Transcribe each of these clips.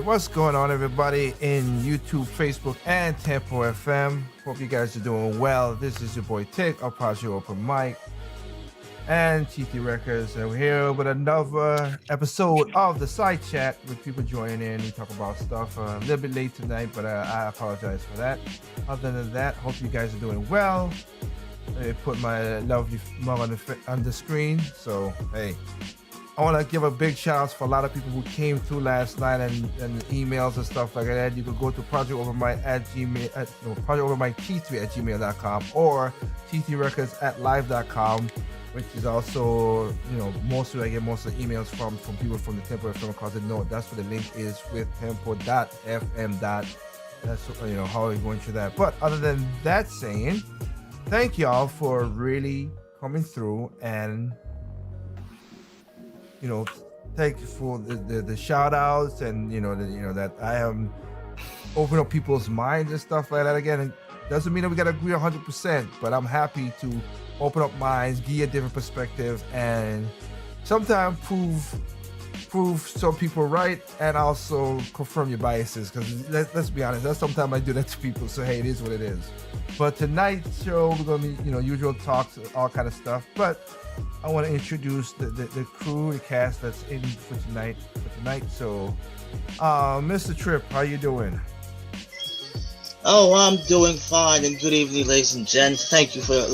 what's going on, everybody, in YouTube, Facebook, and Tempo FM? Hope you guys are doing well. This is your boy Tick of Project Open Mic and TT Records, and we're here with another episode of the Side Chat with people joining in. We talk about stuff a little bit late tonight, but I apologize for that. Other than that, hope you guys are doing well. I put my lovely mug on the screen, so hey. I want to give a big shout out for a lot of people who came through last night and emails and stuff like that. You can go to projectovermic@gmail.com or ttrecords@live.com, which is also, mostly I get most of the emails from people from the Tempo FM because they know that's what the link is with tempo.fm. That's how we're going through that. But other than that saying, thank y'all for really coming through and thank you for the shout outs and that I am opening up people's minds and stuff like that. Again, it doesn't mean that we gotta agree 100%, but I'm happy to open up minds, give you a different perspective, and sometimes prove some people right and also confirm your biases, because let's be honest, that's sometimes I do that to people. So hey, it is what it is. But tonight's show, we're gonna be usual talks, all kind of stuff, but I want to introduce the crew, the cast that's in for tonight. So, Mr. Trip, how you doing? Oh, I'm doing fine, and good evening, ladies and gents. Thank you for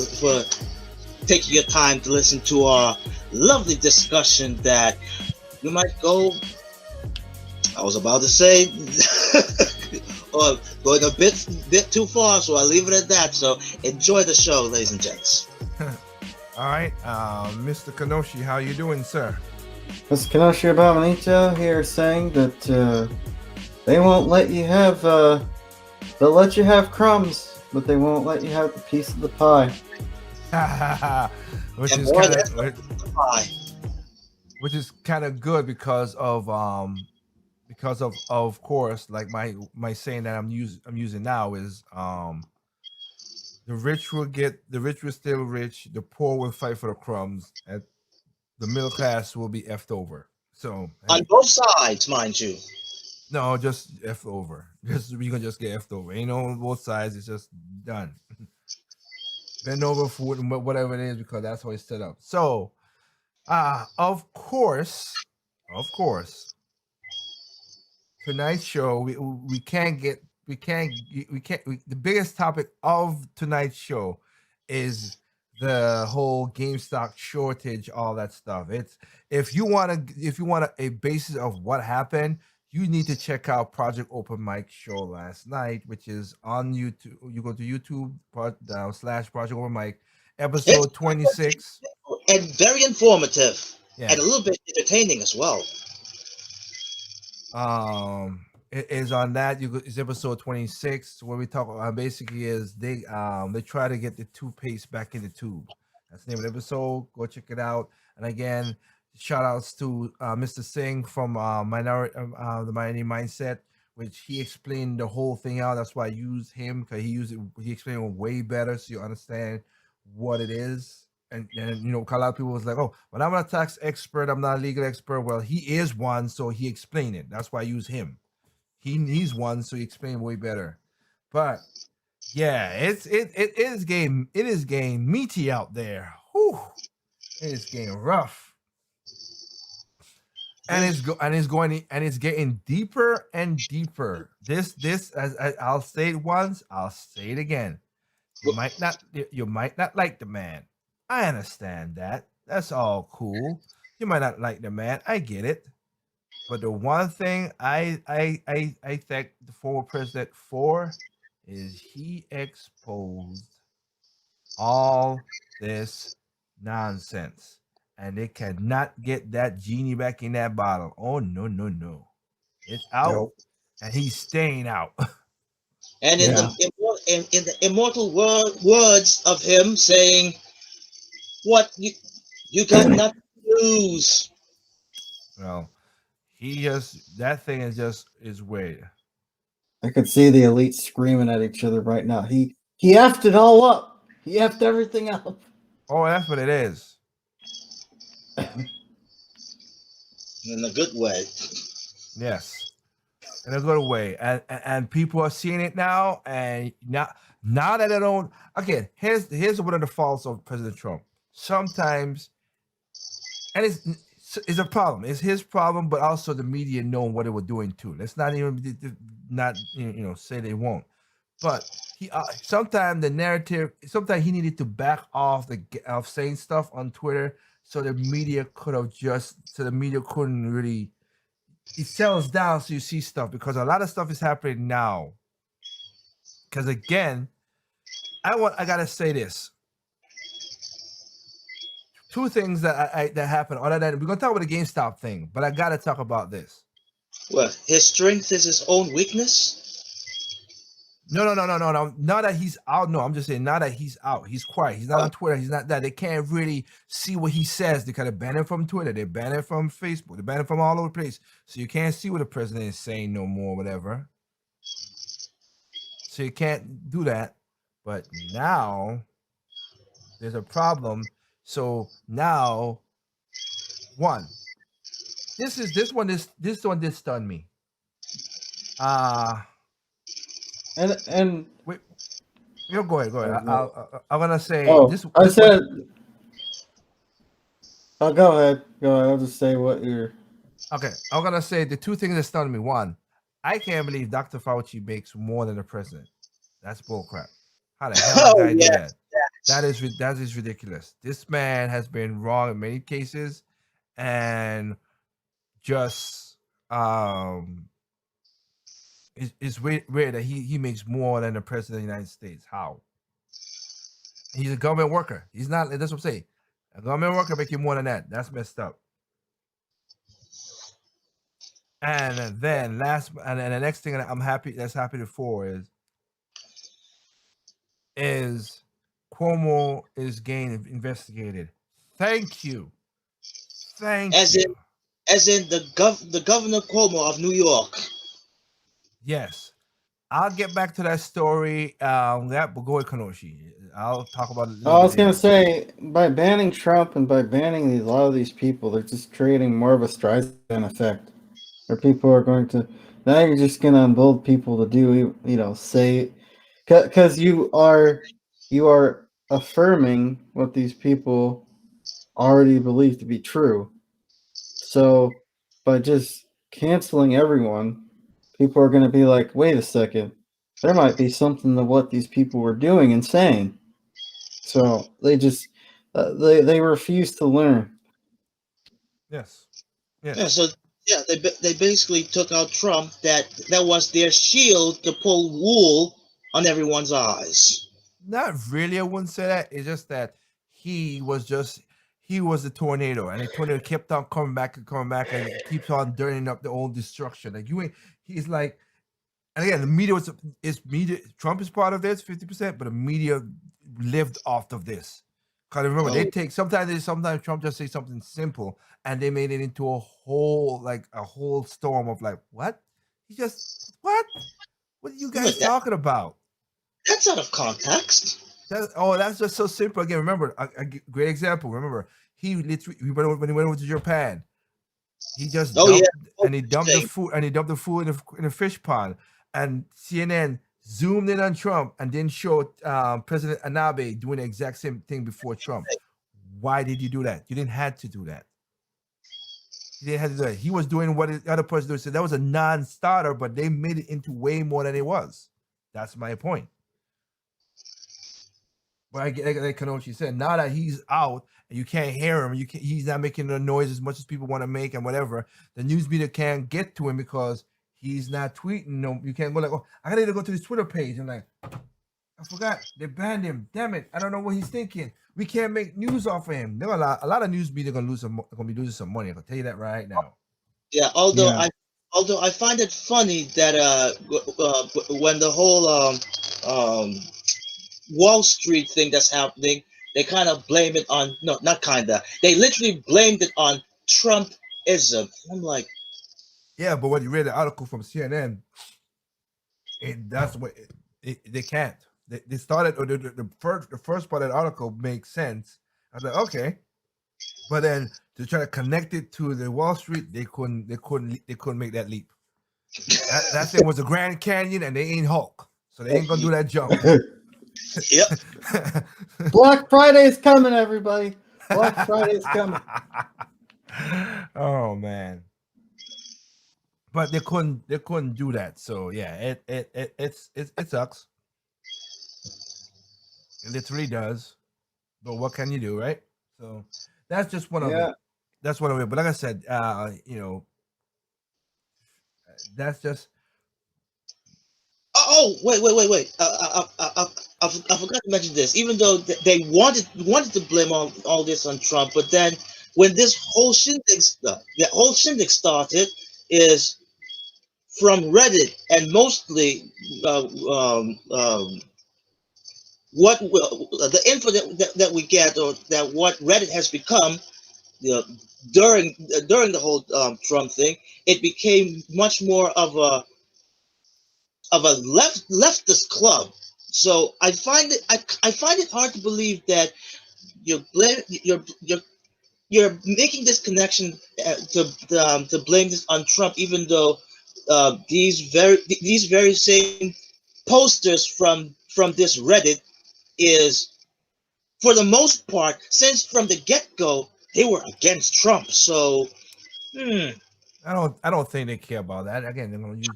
taking your time to listen to our lovely discussion that we might go, I was about to say, or going a bit too far, so I'll leave it at that. So enjoy the show, ladies and gents. All right, Mr. Kanoshi, how you doing, sir? Mr. Kanoshi Abominito here saying that they won't let you have, they'll let you have crumbs, but they won't let you have the piece of the pie. Which is kind of good because of course, like my saying that I'm using now is the rich will still rich, the poor will fight for the crumbs, and the middle class will be effed over. So on both sides, mind you. No, just effed over. You can just get effed over. Ain't no on both sides. It's just done. Bend over for whatever it is, because that's how it's set up. So, of course, tonight's show the biggest topic of tonight's show is the whole GameStop shortage, all that stuff. It's if you want a basis of what happened, you need to check out Project Open Mic show last night, which is on YouTube. You go to YouTube / Project Open Mic, episode 26, and very informative, yeah, and a little bit entertaining as well. It is on that. It's episode 26, where we talk basically is they try to get the toothpaste back in the tube. That's the name of the episode. Go check it out. And again, shout outs to Mr. Singh from the Minority Mindset, which he explained the whole thing out. That's why I used him, because he explained it way better, so you understand what it is. And a lot of people was like, oh, but I'm not a tax expert, I'm not a legal expert. Well, he is one, so he explained it. That's why I use him. He's one, so he explained way better. But yeah, it is getting meaty out there. Whew. It is getting rough. And it's getting deeper and deeper. This as I'll say it once, I'll say it again. You might not like the man. I understand that. That's all cool. You might not like the man. I get it. But the one thing I thank the former president for is he exposed all this nonsense, and they cannot get that genie back in that bottle. Oh no, it's out, nope. And he's staying out. And in the immortal words of him saying, "What you got nothing to lose." Well, that thing is weird. I could see the elite screaming at each other right now. He effed it all up. He effed everything up. Oh, that's what it is. In a good way. Yes. in a good way, and people are seeing it now, and now that they don't. Again, here's one of the faults of President Trump. Sometimes, and it's a problem. It's his problem, but also the media knowing what they were doing too. Let's not even not say they won't. But he sometimes the narrative. Sometimes he needed to back off of saying stuff on Twitter, so the media couldn't really. It settles down, so you see stuff, because a lot of stuff is happening now. Because again, I gotta say this. Two things that happen. Other than we're gonna talk about the GameStop thing, but I gotta talk about this. Well, his strength is his own weakness. No. Not that he's out. No, I'm just saying, now that he's out, he's quiet. He's not on Twitter. He's not that. They can't really see what he says. They kind of ban him from Twitter. They ban him from Facebook. They ban him from all over the place. So you can't see what the president is saying no more, whatever. So you can't do that. But now there's a problem. So now, this one did stun me. And Wait, go ahead. I'm gonna say this. I said. Oh, go ahead. I'll just say what you're. Okay, I'm gonna say the two things that stunned me. One, I can't believe Dr. Fauci makes more than the president. That's bullcrap. How the hell did I do that? That is ridiculous. This man has been wrong in many cases, and just it's weird that he makes more than the president of the United States. How? He's a government worker. He's not. That's what I'm saying. A government worker making more than that. That's messed up. And then the next thing that I'm happy for is Cuomo is getting investigated. Thank you. As in the governor Cuomo of New York. Yes. I'll get back to that story. But go ahead, Kanoshi. I'll talk about it. I was gonna say, by banning Trump and by banning a lot of these people, they're just creating more of a Streisand effect, where people are going to now. You're just gonna embolden people to do, say, because you are affirming what these people already believe to be true. So by just canceling everyone, people are going to be like, wait a second, there might be something to what these people were doing and saying. So they just they refuse to learn. Yes. Yeah. So they basically took out Trump. That was their shield to pull wool on everyone's eyes. Not really. I wouldn't say that. It's just that he was the tornado, and the tornado kept on coming back, and it keeps on dirtying up the old destruction. Like he's like, and again, the media media. Trump is part of this 50%, but the media lived off of this. Because remember, sometimes Trump just say something simple, and they made it into a whole storm of like, what? What? What are you guys talking about? That's out of context. That's just so simple. Again, remember a great example. Remember, he literally when he went over to Japan, he just dumped the food in a fish pond, and CNN zoomed in on Trump and then showed President Abe doing the exact same thing before Trump. Why did you do that? You didn't have to do that. He didn't have to do that. He was doing what the other person did. So that was a non-starter, but they made it into way more than it was. That's my point. But like Kanoshi said, now that he's out and you can't hear him, he's not making the noise as much as people want to make and whatever. The news media can't get to him because he's not tweeting. No, you can't go like, oh, I gotta go to his Twitter page. And like, I forgot they banned him. Damn it! I don't know what he's thinking. We can't make news off of him. There are a lot of news media gonna be losing some money. I can tell you that right now. Yeah, although I find it funny that when the whole Wall Street thing that's happening, they kind of blame it on they literally blamed it on Trumpism. I'm like, yeah, but when you read the article from CNN, that's what they can't. They started, or the first part of the article makes sense. I was like, okay, but then to try to connect it to the Wall Street, they couldn't make that leap. That thing was a Grand Canyon, and they ain't Hulk, so they ain't gonna do that jump. Yep. Black Friday's coming, everybody. Black Friday's coming. Oh man. But they couldn't do that. So yeah, it sucks. It literally does. But what can you do, right? So that's just one of it. That's one of it. But like I said, that's just. Oh wait! I forgot to mention this. Even though they wanted to blame all this on Trump, but then when this whole shindig started, is from Reddit, and mostly what the info that we get, or that what Reddit has become, during the whole Trump thing, it became much more of a leftist club. So I find it hard to believe that you're making this connection to blame this on Trump, even though these very same posters from this Reddit is, for the most part, since from the get-go, they were against Trump. So I don't think they care about that. Again, they're gonna use.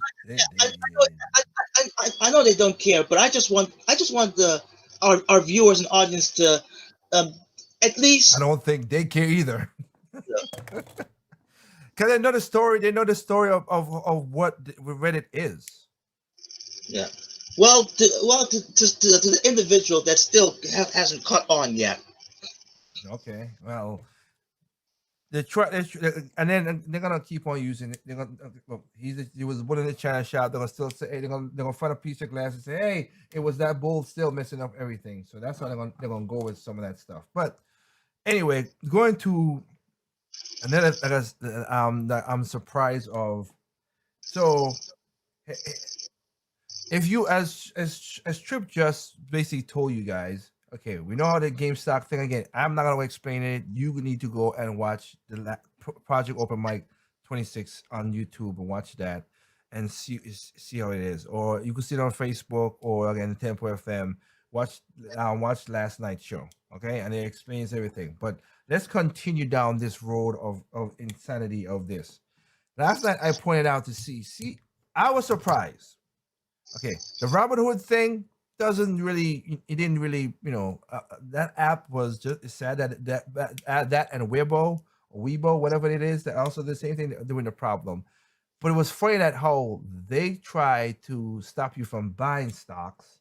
I know they don't care, but I just want our viewers and audience to at least. I don't think they care either. Because they know the story. They know the story of what Reddit is. Yeah. Well, to the individual that still hasn't caught on yet. Okay. Well, they try, and then they're gonna keep on using it. They're gonna look. He was one in the China shop. They're gonna still say, hey, they're gonna find a piece of glass and say, hey, it was that bull still messing up everything. So that's why they're gonna go with some of that stuff. But anyway, going to another that I'm surprised of. So if you as Trip just basically told you guys, okay, we know how the GameStop thing again. I'm not gonna explain it. You need to go and watch the Project Open Mic 26 on YouTube and watch that and see how it is. Or you can see it on Facebook, or again Tempo FM. Watch last night's show, okay, and it explains everything. But let's continue down this road of insanity of this. Last night I pointed out to see I was surprised. Okay, the Robin Hood thing didn't really, that app was just sad that and Weibo, whatever it is, that also the same thing, doing the problem. But it was funny that how they try to stop you from buying stocks,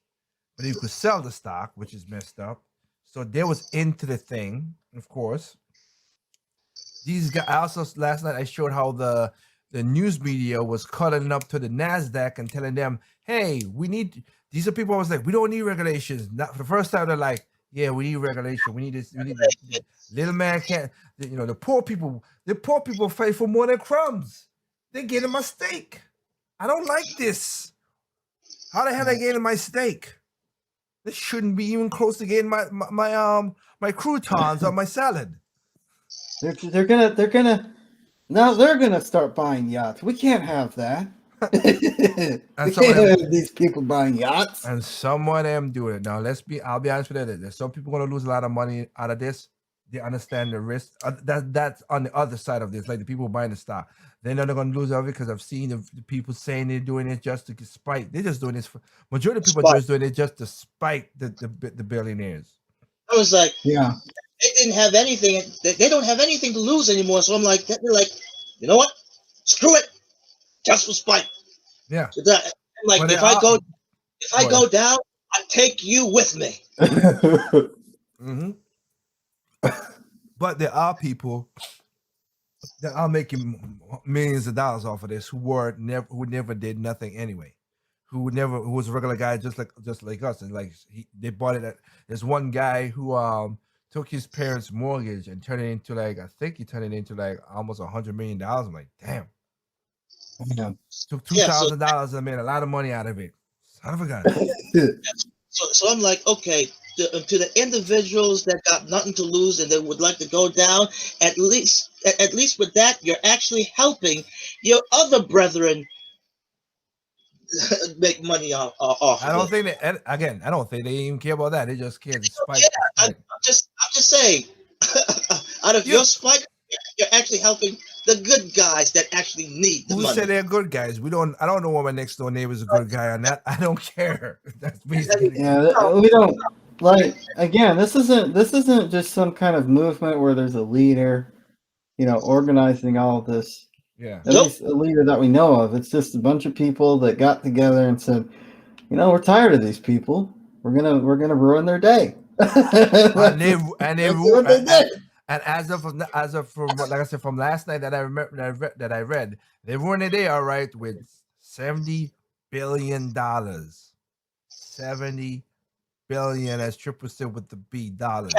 but you could sell the stock, which is messed up. So they was into the thing, of course. These guys also, last night I showed how the news media was calling up to the NASDAQ and telling them, hey, these are people I was like, we don't need regulations. Not for the first time, they're like, yeah, we need regulation. We need this. We need this. Little man can't, the poor people fight for more than crumbs. They're getting my steak. I don't like this. How the hell are they getting my steak? This shouldn't be even close to getting my croutons on my salad. They're gonna start buying yachts. We can't have that. We can't have these people buying yachts. And some of them doing it. Now I'll be honest with you. There's some people gonna lose a lot of money out of this. They understand the risk. That's on the other side of this. Like the people buying the stock, they know they're gonna lose of it because I've seen the people saying they're doing it just to spite. They're just doing this for majority of people are just doing it just to spite the billionaires. I was like, yeah, they didn't have anything. They don't have anything to lose anymore. So I'm like, they're like, you know what? Screw it, just for spite. Yeah. So I'm like, if I go down, I take you with me. Mm-hmm. But there are people that are making millions of dollars off of this who never did nothing anyway, who was a regular guy just like us, and like they bought it. There's one guy who took his parents' mortgage and turned it into almost $100 million. I'm like, damn. Yeah. Took $2,000 and made a lot of money out of it. Son of a gun. So I'm like, okay, to the individuals that got nothing to lose and they would like to go down, at least with that, you're actually helping your other brethren make money off I of don't it. think that. And again, I don't think they even care about that. They just care to spike. Yeah, I'm just saying. Out of You, your spike, you're actually helping the good guys that actually need the who money. said they're good guys? We don't. I don't know what my next door neighbor's a good guy on that. I don't care. That's basically. Yeah, we don't like. Again, this isn't just some kind of movement where there's a leader, organizing all of this. Yeah. At Nope. least a leader that we know of. It's just a bunch of people that got together and said, we're tired of these people. We're gonna ruin their day. And they That's rule. what they did. And as of from like I said from last night that I remember that I read, they ruined the day all right with $70 billion. 70 billion, as Triple said with the B dollars.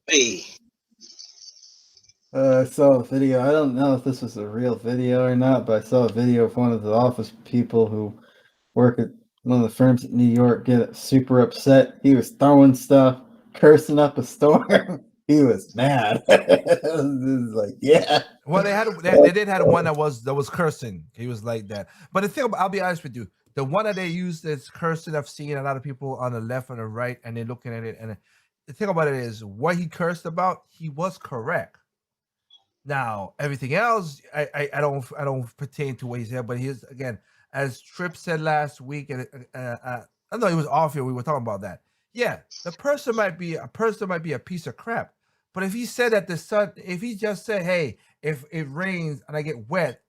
Hey, I saw a video. I don't know if this was a real video or not, but I saw a video of one of the office people who work at one of the firms in New York get super upset. He was throwing stuff, cursing up a storm. He was mad. It was like, yeah. Well, they did had one that was cursing. He was like that. But the thing about, I'll be honest with you, the one that they used that's cursing, I've seen a lot of people on the left and the right, and they're looking at it. And the thing about it is, what he cursed about, he was correct. Now everything else, I don't pertain to what he said, but here's again, as Tripp said last week, and I know he was off here. We were talking about that. Yeah, the person might be a piece of crap, but if he said that the sun, if he just said, hey, if it rains and I get wet,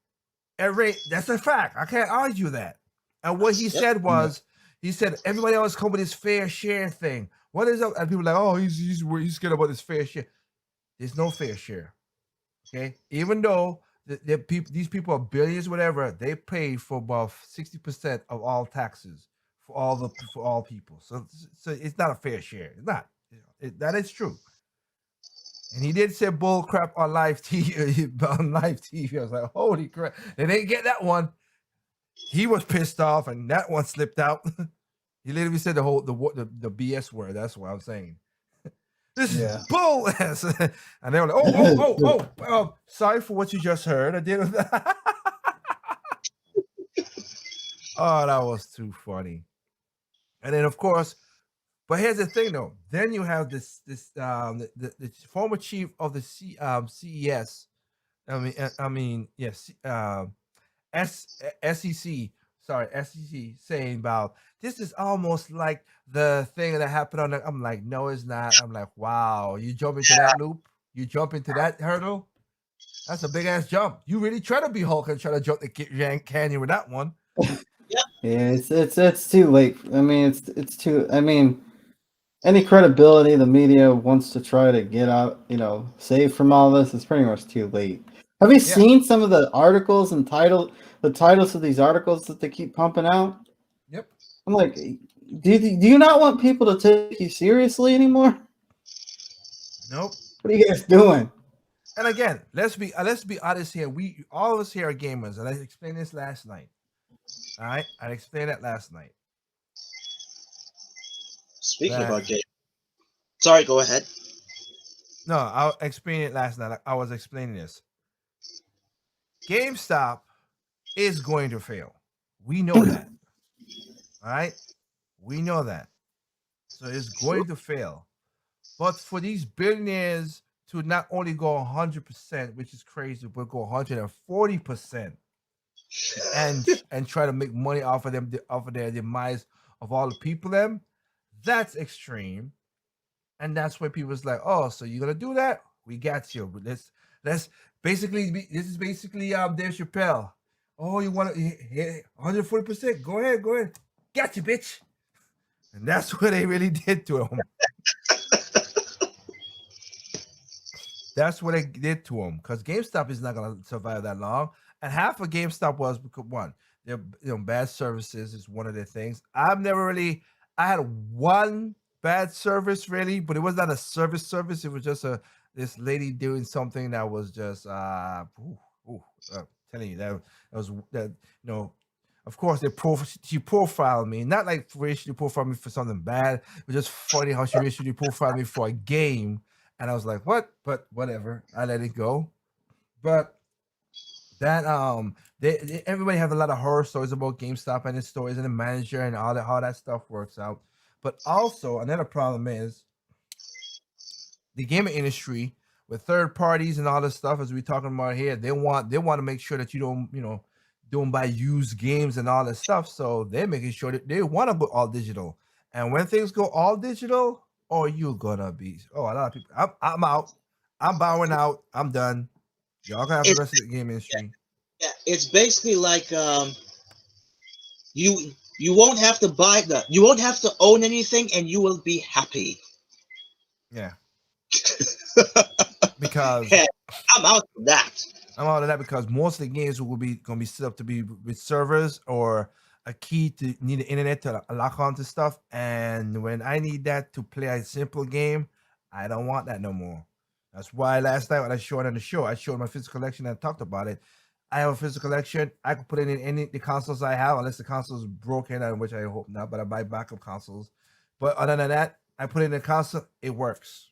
that's a fact. I can't argue that. And what he said was, he said everybody else come with his fair share thing. What is up? And people are like, oh, he's scared about his fair share. There's no fair share. Okay, even though these people are billions, whatever, they pay for about 60% of all taxes for all people. So it's not a fair share. It's not. That is true. And he did say bull crap on live TV. On live TV, I was like, holy crap! They didn't get that one. He was pissed off, and that one slipped out. He literally said the BS word. That's what I'm saying. This is bull. And they were like, oh, sorry for what you just heard. I did. Oh, that was too funny. And then, of course, but here's the thing, though. Then you have the former chief of the CES. SEC. Sorry, SEC saying about this is almost like the thing that happened on the. I'm like, no, it's not. I'm like, wow, you jump into that loop, you jump into that hurdle. That's a big ass jump. You really try to be Hulk and try to jump the canyon with that one. Yeah, it's too late. I mean, it's too. I mean, any credibility the media wants to try to get out, save from all this, is pretty much too late. Have you seen some of the articles and the titles of these articles that they keep pumping out? Yep. I'm like, do you not want people to take you seriously anymore? Nope. What are you guys doing? And again, let's be honest here. We all of us here are gamers, and I explained this last night. All right, I explained that last night. Speaking about game, sorry, go ahead. No, I explained it last night. I was explaining this. GameStop is going to fail. We know that. All right, we know that. So it's going to fail. But for these billionaires to not only go 100%, which is crazy, but go 140%, and try to make money off of them, off of their demise of all the people, that's extreme. And that's why people's like, oh, so you're gonna do that? We got you. But let's basically this is basically Dave Chappelle. Oh, you want to hit 140%? Go ahead. Got you, bitch. And that's what they really did to him. That's what they did to him, because GameStop is not gonna survive that long. And half of GameStop was because one, their bad services is one of their things. I had one bad service really, but it was not a service. It was just this lady doing something that was just telling you that was that of course she profiled me, not like racially profiled me for something bad. It was just funny how she racially profiled me for a game, and I was like, what? But whatever, I let it go. But That everybody has a lot of horror stories about GameStop and its stories and the manager and all that, how that stuff works out. But also another problem is the gaming industry with third parties and all this stuff, as we're talking about here. They want to make sure that you don't buy used games and all this stuff. So they're making sure that they want to go all digital. And when things go all digital, you're gonna be a lot of people. I'm out. I'm bowing out. I'm done. Y'all can have the rest of the game industry. Yeah, it's basically like you won't have to you won't have to own anything, and you will be happy. Yeah. Because yeah, I'm out of that. I'm out of that because most of the games will be gonna be set up to be with servers or a key to need the internet to lock onto stuff. And when I need that to play a simple game, I don't want that no more. That's why last night when I showed on the show, I showed my physical collection and talked about it. I have a physical collection. I can put it in any the consoles I have, unless the console's broken, which I hope not, but I buy backup consoles. But other than that, I put it in the console, it works.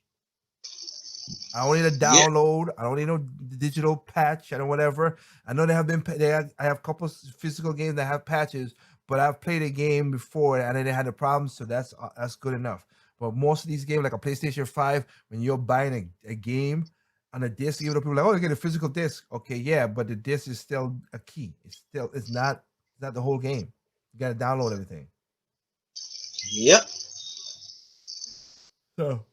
I don't need a download. Yeah. I don't need no digital patch and whatever. I know I have a couple of physical games that have patches, but I've played a game before and I didn't have the problems, so that's good enough. But most of these games, like a PlayStation 5, when you're buying a game on a disc, even though people are like, you get a physical disc. Okay, yeah, but the disc is still a key. It's not the whole game. You gotta download everything. Yep. So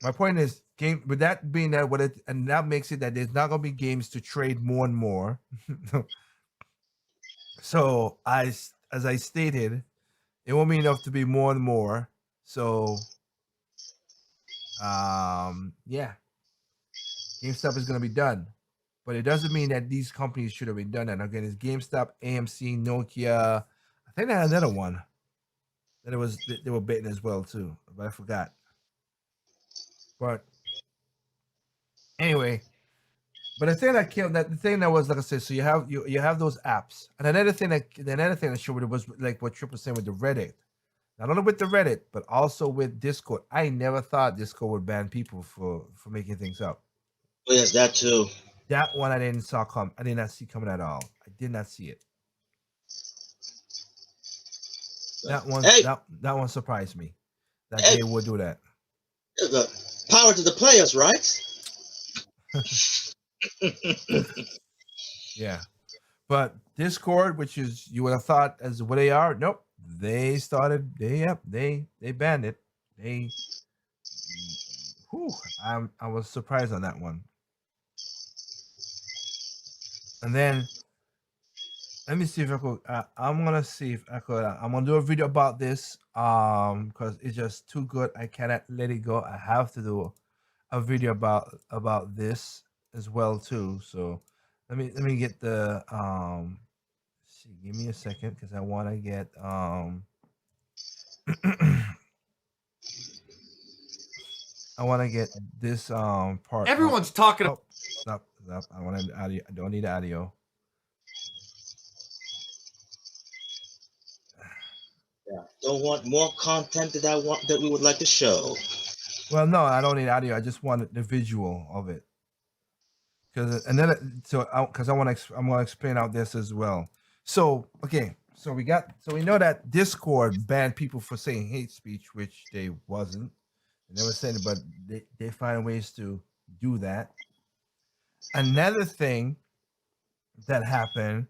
my point is, with that being that, and that makes it that there's not gonna be games to trade more and more. So as I stated, it won't be enough to be more and more. So yeah, GameStop is gonna be done, but it doesn't mean that these companies should have been done. And again, it's GameStop, AMC, Nokia. I think they had another one that they were bitten as well too, but I forgot. But anyway, but the thing that killed the thing that was, like I said, so you have those apps, and another thing that showed it was like what Triple saying with the Reddit. Not only with the Reddit, but also with Discord. I never thought Discord would ban people for making things up. Oh, yes, that too. That one I did not see coming at all. I did not see it. That one surprised me that they would do that. The power to the players, right? Yeah, but Discord, which is you would have thought as what they are, nope. They banned it. I was surprised on that one. And then let me see if I could. I'm gonna see if I could. I'm gonna do a video about this because it's just too good. I cannot let it go. I have to do a video about this as well too. So let me get the see, give me a second because I want to get I want to get this part. Everyone's talking. Oh, stop. I want audio. I don't need audio. Yeah, don't want more content that we would like to show. Well, no, I don't need audio. I just want the visual of it. Because I'm going to explain out this as well. So okay, so we know that Discord banned people for saying hate speech, which they wasn't. They never said it, but they find ways to do that. Another thing that happened,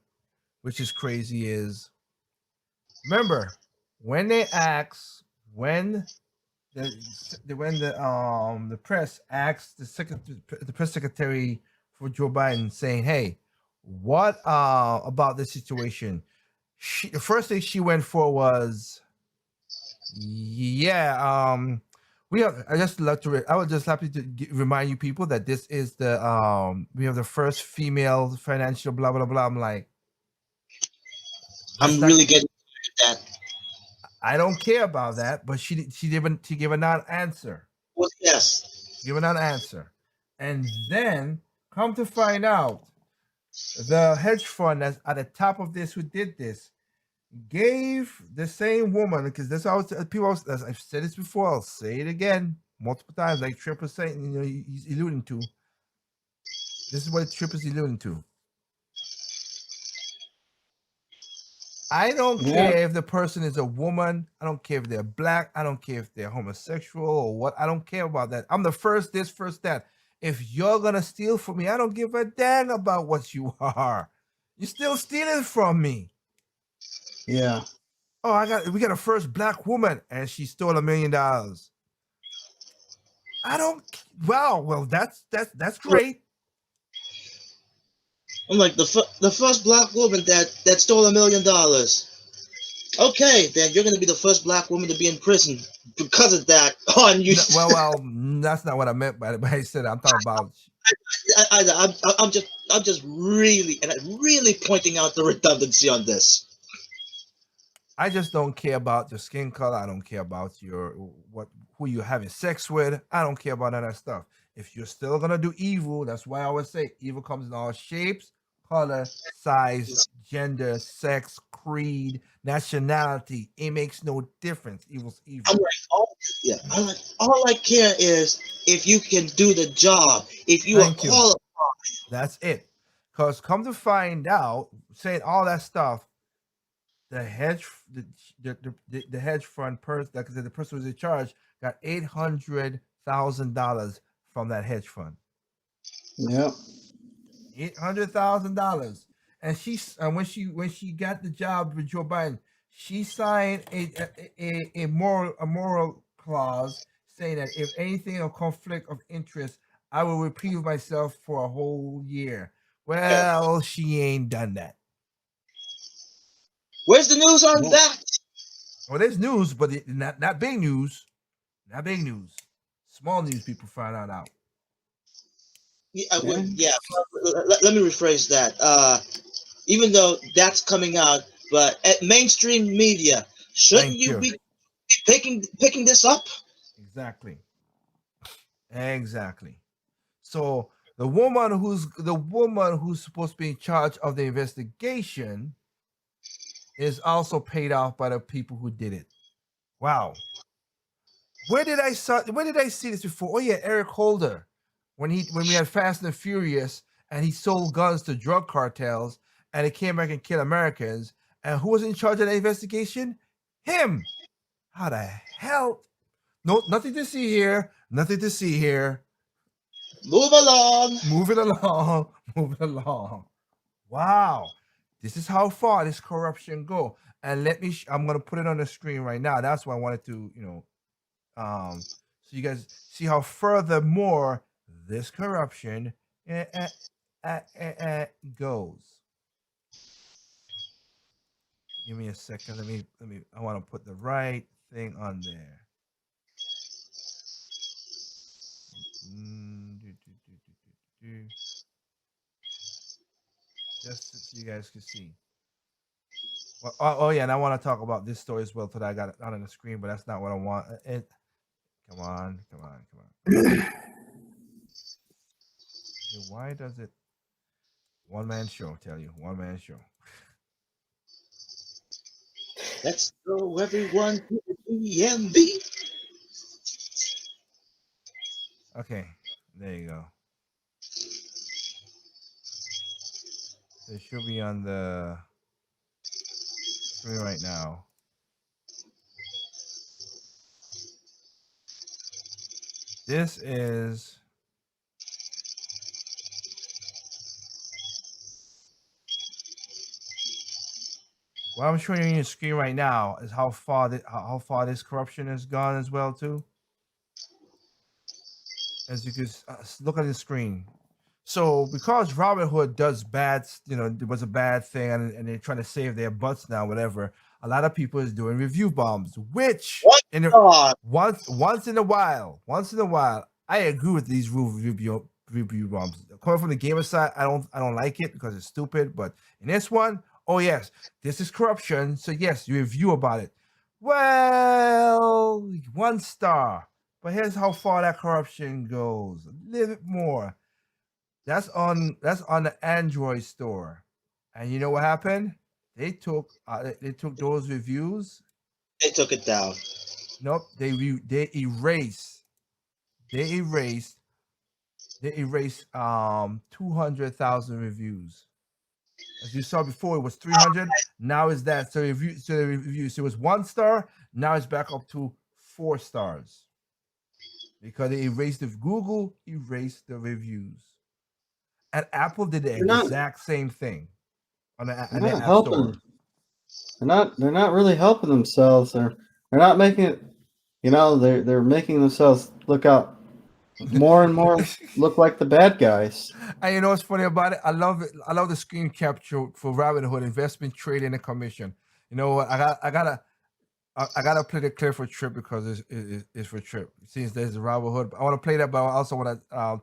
which is crazy, is remember when they asked when the press asked the press secretary for Joe Biden saying, "Hey, what about this situation?" The first thing she went for was, "Yeah, we have." I would just happy to remind you people that this is we have the first female financial blah blah blah. I'm like, I'm really getting that. I don't care about that, but she gave a non-answer. Well, yes. Give a non-answer, and then come to find out, the hedge fund that's at the top of this who did this gave the same woman, because that's how I've said this before, I'll say it again multiple times, like Triple saying, he's alluding to. This is what Triple is alluding to. I don't Yeah. care if the person is a woman. I don't care if they're black. I don't care if they're homosexual or what. I don't care about that. I'm the first this, first that. If you're gonna steal from me, I don't give a dang about what you are. You're still stealing from me. Yeah. Oh, we got a first black woman and she stole $1 million. I don't. Wow. Well, that's great. I'm like the first black woman that stole $1 million. Okay, then you're gonna be the first black woman to be in prison because of that. On you. No, well, that's not what I meant by it. But I said I'm talking about. I'm just really pointing out the redundancy on this. I just don't care about your skin color. I don't care about who you're having sex with. I don't care about none of that stuff. If you're still gonna do evil, that's why I always say evil comes in all shapes, color, size, gender, sex, creed, nationality. It makes no difference. Evil's evil. I'm like, all I care is if you can do the job, if you are qualified. That's it. Because come to find out, saying all that stuff, the hedge fund person, like I said, the person who was in charge got $800,000 from that hedge fund. Yep. $800,000, and when she got the job with Joe Biden, she signed a moral clause saying that if anything of conflict of interest, I will reprieve myself for a whole year. Well, she ain't done that. Where's the news on that? Well, there's news, but not big news. Not big news. Small news people find out. Let me rephrase that. Even though that's coming out, but at mainstream media, shouldn't you be picking this up? Exactly. So the woman who's supposed to be in charge of the investigation is also paid off by the people who did it. Wow. Where did I see this before? Oh yeah, Eric Holder. When we had Fast and Furious and he sold guns to drug cartels and he came back and killed Americans. And who was in charge of the investigation? Him. How the hell? No, nothing to see here. Nothing to see here. Move along. Moving along. Wow. This is how far this corruption go. And I'm going to put it on the screen right now. That's why I wanted to, so you guys see how furthermore this corruption goes. Give me a second. Let me. I want to put the right thing on there. Just so you guys can see. Well, oh yeah, and I want to talk about this story as well today. I got it out on the screen, but that's not what I want. Come on. Why does it? One man show. Tell you, one man show. Let's go, everyone, to the DMV. Okay, there you go. It should be on the screen right now. This is what I'm showing you on your screen right now is how far this corruption has gone as well too. As you can look at the screen. So because Robinhood does bad, it was a bad thing, and they're trying to save their butts now, whatever. A lot of people is doing review bombs, which once in a while, I agree with these review bombs. Coming from the gamer side, I don't like it because it's stupid. But in this one, oh yes, this is corruption. So yes, you review about it. Well, 1 star. But here's how far that corruption goes. A little bit more. That's on the Android store. And you know what happened? They took those reviews. They took it down. Nope. They erased 200,000 reviews. As you saw before, it was 300. Now is that. So the reviews, it was 1 star. Now it's back up to 4 stars because they erased Google erased the reviews, and Apple did the They're not- exact same thing on the They're App not Store. helping. They're not really helping themselves. They're not making it. They're making themselves look out more and more look like the bad guys. And you know what's funny about it? I love it. I love the screen capture for Robinhood Investment Trading and Commission. You know what? I gotta play the clip for Trip because it's for Trip. Since there's Robinhood, I want to play that, but I also want to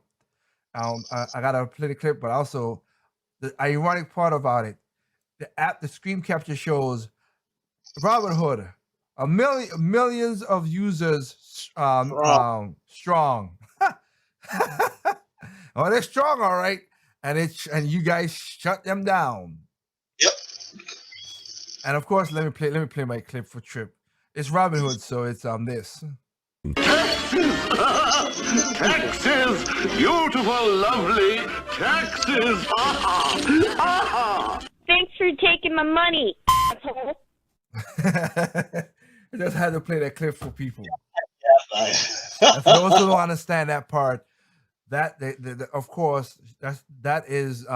I gotta play the clip, but also the ironic part about it, the screen capture shows Robinhood, millions of users strong. Oh, they're strong, all right. And you guys shut them down. Yep. And of course, let me play my clip for Trip. It's Robinhood, so it's this. Taxes! Beautiful, lovely taxes! Thanks for taking my money, asshole. I just had to play that clip for people. Yeah, And for those who don't understand that part, that of course that is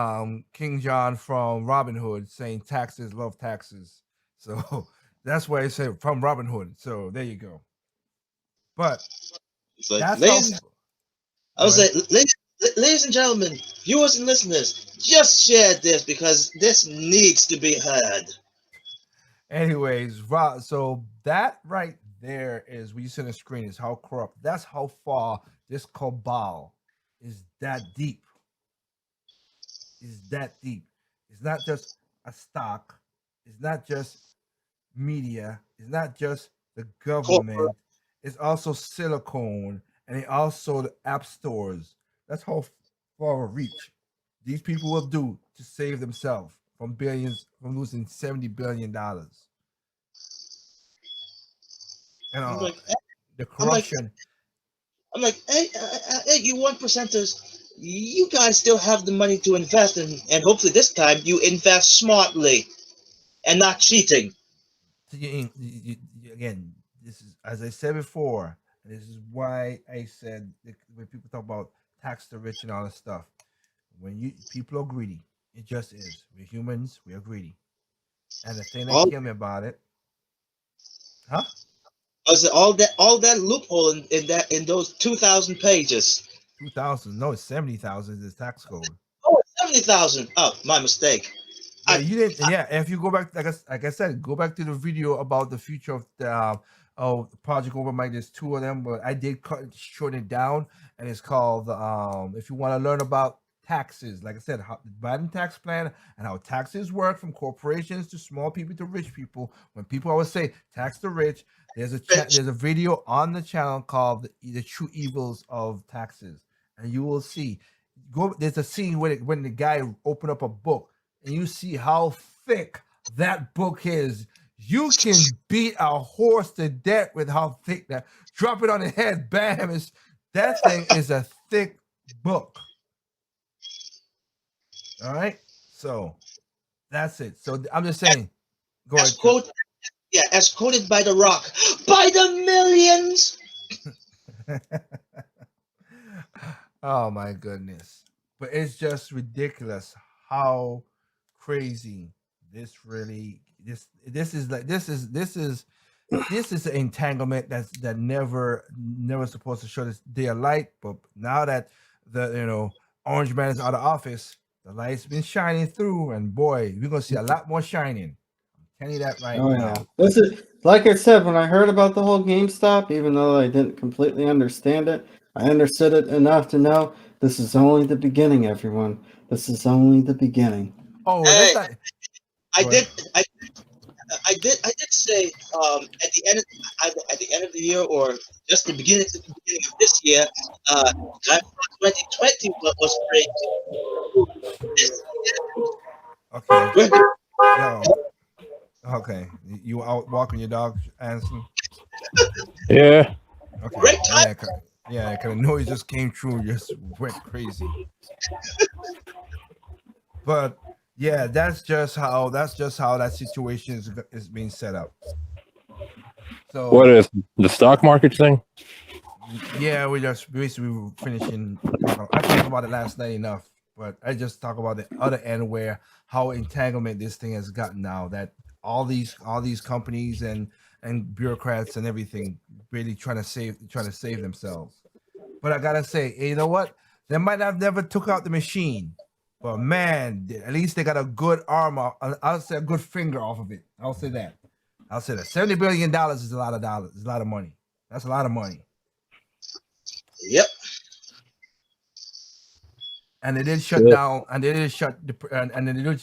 King John from Robin Hood saying taxes love taxes. So that's why I say from Robin Hood. So there you go. But it's like, that's ladies, how, I was like, ladies and gentlemen, viewers and listeners, just share this because this needs to be heard. anyways, so that right there is what you see on the screen is how corrupt. That's how far this cabal is that deep. Is that deep. It's not just a stock. It's not just media. It's not just the government. It's also silicone, and it also the app stores. That's how far a reach these people will do to save themselves from losing $70 billion. And I'm like, the corruption. I'm like, hey, you 1%ers, you guys still have the money to invest in, and hopefully this time you invest smartly and not cheating. Again, this is, as I said before, this is why I said when people talk about tax the rich and all this stuff, when people are greedy, it just is. We're humans, we are greedy. And the thing that killed me about it, huh? Was it all that loophole in those 2,000 pages? 2,000? No, it's 70,000 is the tax code. Oh, 70,000. Oh, my mistake. Yeah, you didn't. Yeah, if you go back, like I said, go back to the video about the future of the Project Overmind. There's 2 of them, but I did shorten it down, and it's called if you want to learn about taxes, like I said, how the Biden tax plan and how taxes work from corporations to small people to rich people. When people always say tax the rich, there's a video on the channel called the True Evils of Taxes, and you will see. There's a scene when the guy opened up a book. And you see how thick that book is. You can beat a horse to death with how thick that. Drop it on the head, bam! That thing is a thick book. All right, so that's it. So I'm just saying. Go ahead. As quoted by The Rock, by the millions. Oh my goodness! But it's just ridiculous how crazy this is an entanglement that never supposed to show this day of light. But now that the Orange Man is out of office, the light's been shining through, and boy, we're gonna see a lot more shining. I'm telling you that right now. Yeah. This is like I said when I heard about the whole GameStop, even though I didn't completely understand it, I understood it enough to know this is only the beginning, everyone. This is only the beginning. Oh, Hey, that's not, I did say at the end of the year or just the beginning of this year, 2020 was great. okay. No. Okay, you out walking your dog, Anson? Yeah. Okay. Great time. Yeah, because the noise just came through, just went crazy. But Yeah, that's just how that situation is being set up. So What is the stock market thing? yeah, we just basically were finishing. I talked about it last night enough, but I just talk about the other end where how entanglement this thing has gotten now. That all these companies and bureaucrats and everything really trying to save themselves. But I gotta say, you know what? They might have never took out the machine, but man, at least they got a good arm. I'll say a good finger off of it. I'll say that. $70 billion is a lot of dollars. It's a lot of money. That's a lot of money. Yep. And they did shut Yeah. down, and they did shut and then they did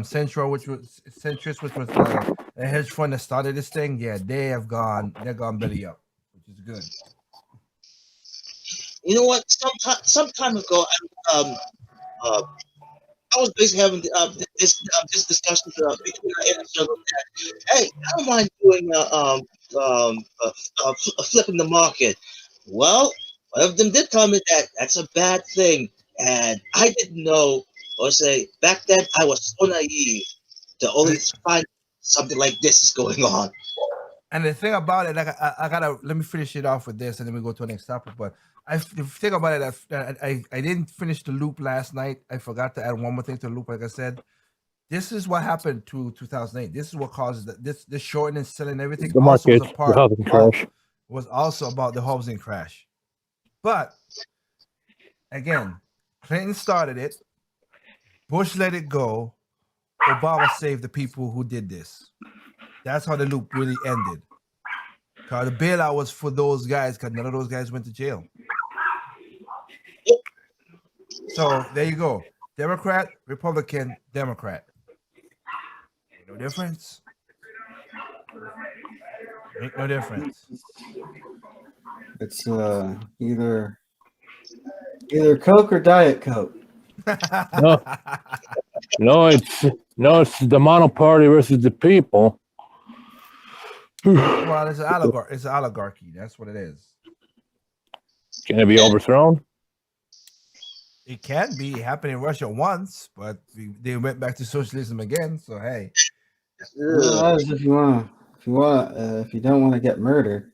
Central, which was Centris, which was the hedge fund that started this thing. Yeah, they're gone belly up, which is good. You know what? Some time ago, I was basically having this discussion between our inner circle that, hey, I don't mind doing flipping the market. Well, one of them did tell me that that's a bad thing, and I didn't know, or say back then I was so naive to only find something like this is going on. And the thing about it, like I gotta let me finish it off with this, and then we go to the next topic. But the thing about it, I didn't finish the loop last night. I forgot to add one more thing to the loop. Like I said, this is what happened to 2008. This is what causes this shorting and selling everything. The Also market, was a part the housing crash. was also about the housing crash. But again, Clinton started it. Bush let it go. Obama saved the people who did this. That's how the loop really ended. Because the bailout was for those guys, because none of those guys went to jail. So there you go. Democrat, Republican, Democrat. No difference. Make no difference. It's either Coke or Diet Coke. No, it's the mono party versus the people. Well, it's an oligarchy. It's an oligarchy. That's what it is. Can it be overthrown? It can be. It happened in Russia once, but they went back to socialism again. So hey, If you don't want to get murdered,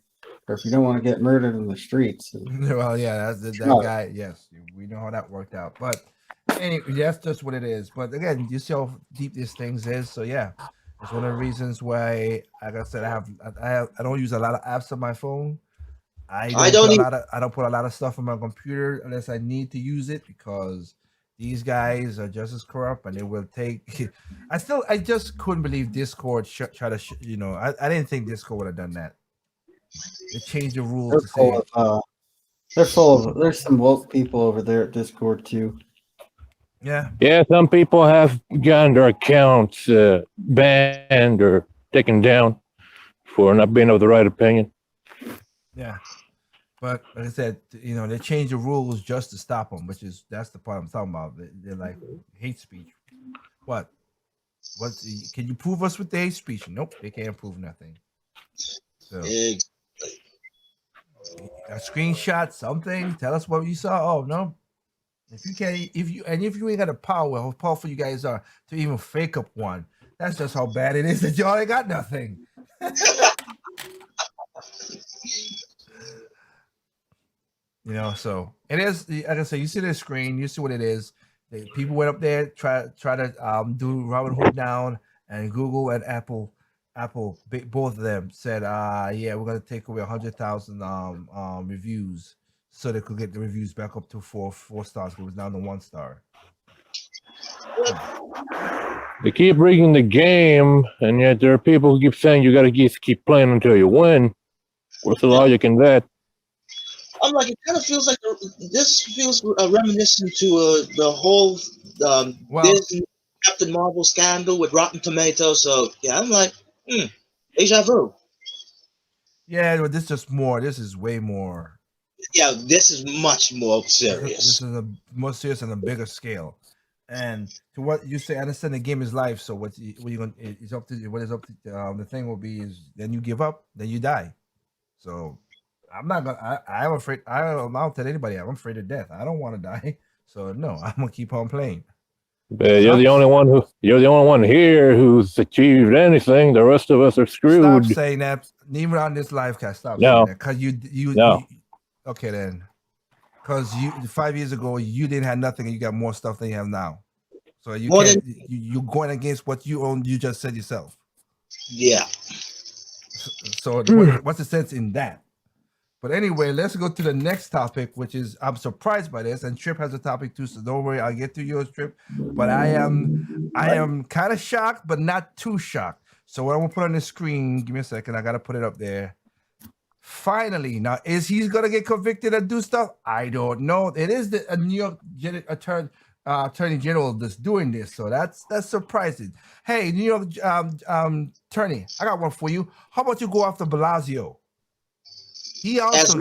or if you don't want to get murdered in the streets. well, yeah, that Right. guy. Yes, we know how that worked out. But anyway, that's just what it is. But again, you see how deep these things is. So yeah, it's one of the reasons why, like I said, I don't use a lot of apps on my phone. I don't put a lot of stuff on my computer unless I need to use it, because these guys are just as corrupt, and they will take. I just couldn't believe Discord I didn't think Discord would have done that. They changed the rules They're to say full of. There's some woke people over there at Discord too. yeah. Yeah, some people have gotten their accounts banned or taken down for not being of the right opinion. Yeah, but like I said, they changed the rules just to stop them, that's the part I'm talking about. They're like hate speech. What? Can you prove us with the hate speech? Nope, they can't prove nothing. So a screenshot, something. Tell us what you saw. Oh no, if you ain't got the power, how powerful you guys are to even fake up one. That's just how bad it is that y'all ain't got nothing. So it is. Like I said, you see the screen, you see what it is. People went up there, try to do Robinhood down, and Google and Apple, both of them said, yeah, we're gonna take away 100,000 reviews, so they could get the reviews back up to four stars. It was down to 1 star. They keep rigging the game, and yet there are people who keep saying you got to keep playing until you win. What's the logic in that? I'm like, it kind of feels like this feels reminiscent to the whole Disney Captain Marvel scandal with Rotten Tomatoes. So yeah, I'm like, deja vu. Yeah, but this is way more. Yeah, this is much more serious. This is more serious on a bigger scale. And to what you say, I understand the game is life. So what you going? It's up to what is up to. The thing will be is then you give up, then you die. So I'm not gonna. I'm afraid. I don't tell anybody. I'm afraid of death. I don't want to die. So no, I'm gonna keep on playing. But you're the only one here who's achieved anything. The rest of us are Stop screwed. saying that. Even on this live cast, stop No. saying that. Cause No. okay then. Cause 5 years ago you didn't have nothing and you got more stuff than you have now. So you More can't. You're going against what you own. You just said yourself. Yeah. So what's the sense in that? But anyway, let's go to the next topic, which is I'm surprised by this, and Trip has a topic too, so don't worry, I'll get to yours, Trip. But I am kind of shocked, but not too shocked. So what I'm gonna put on the screen, give me a second, I gotta put it up there. Finally, now is he gonna get convicted and do stuff? I don't know. It is the New York Attorney General that's doing this, so that's surprising. Hey, New York attorney, I got one for you. How about you go after Blasio? He also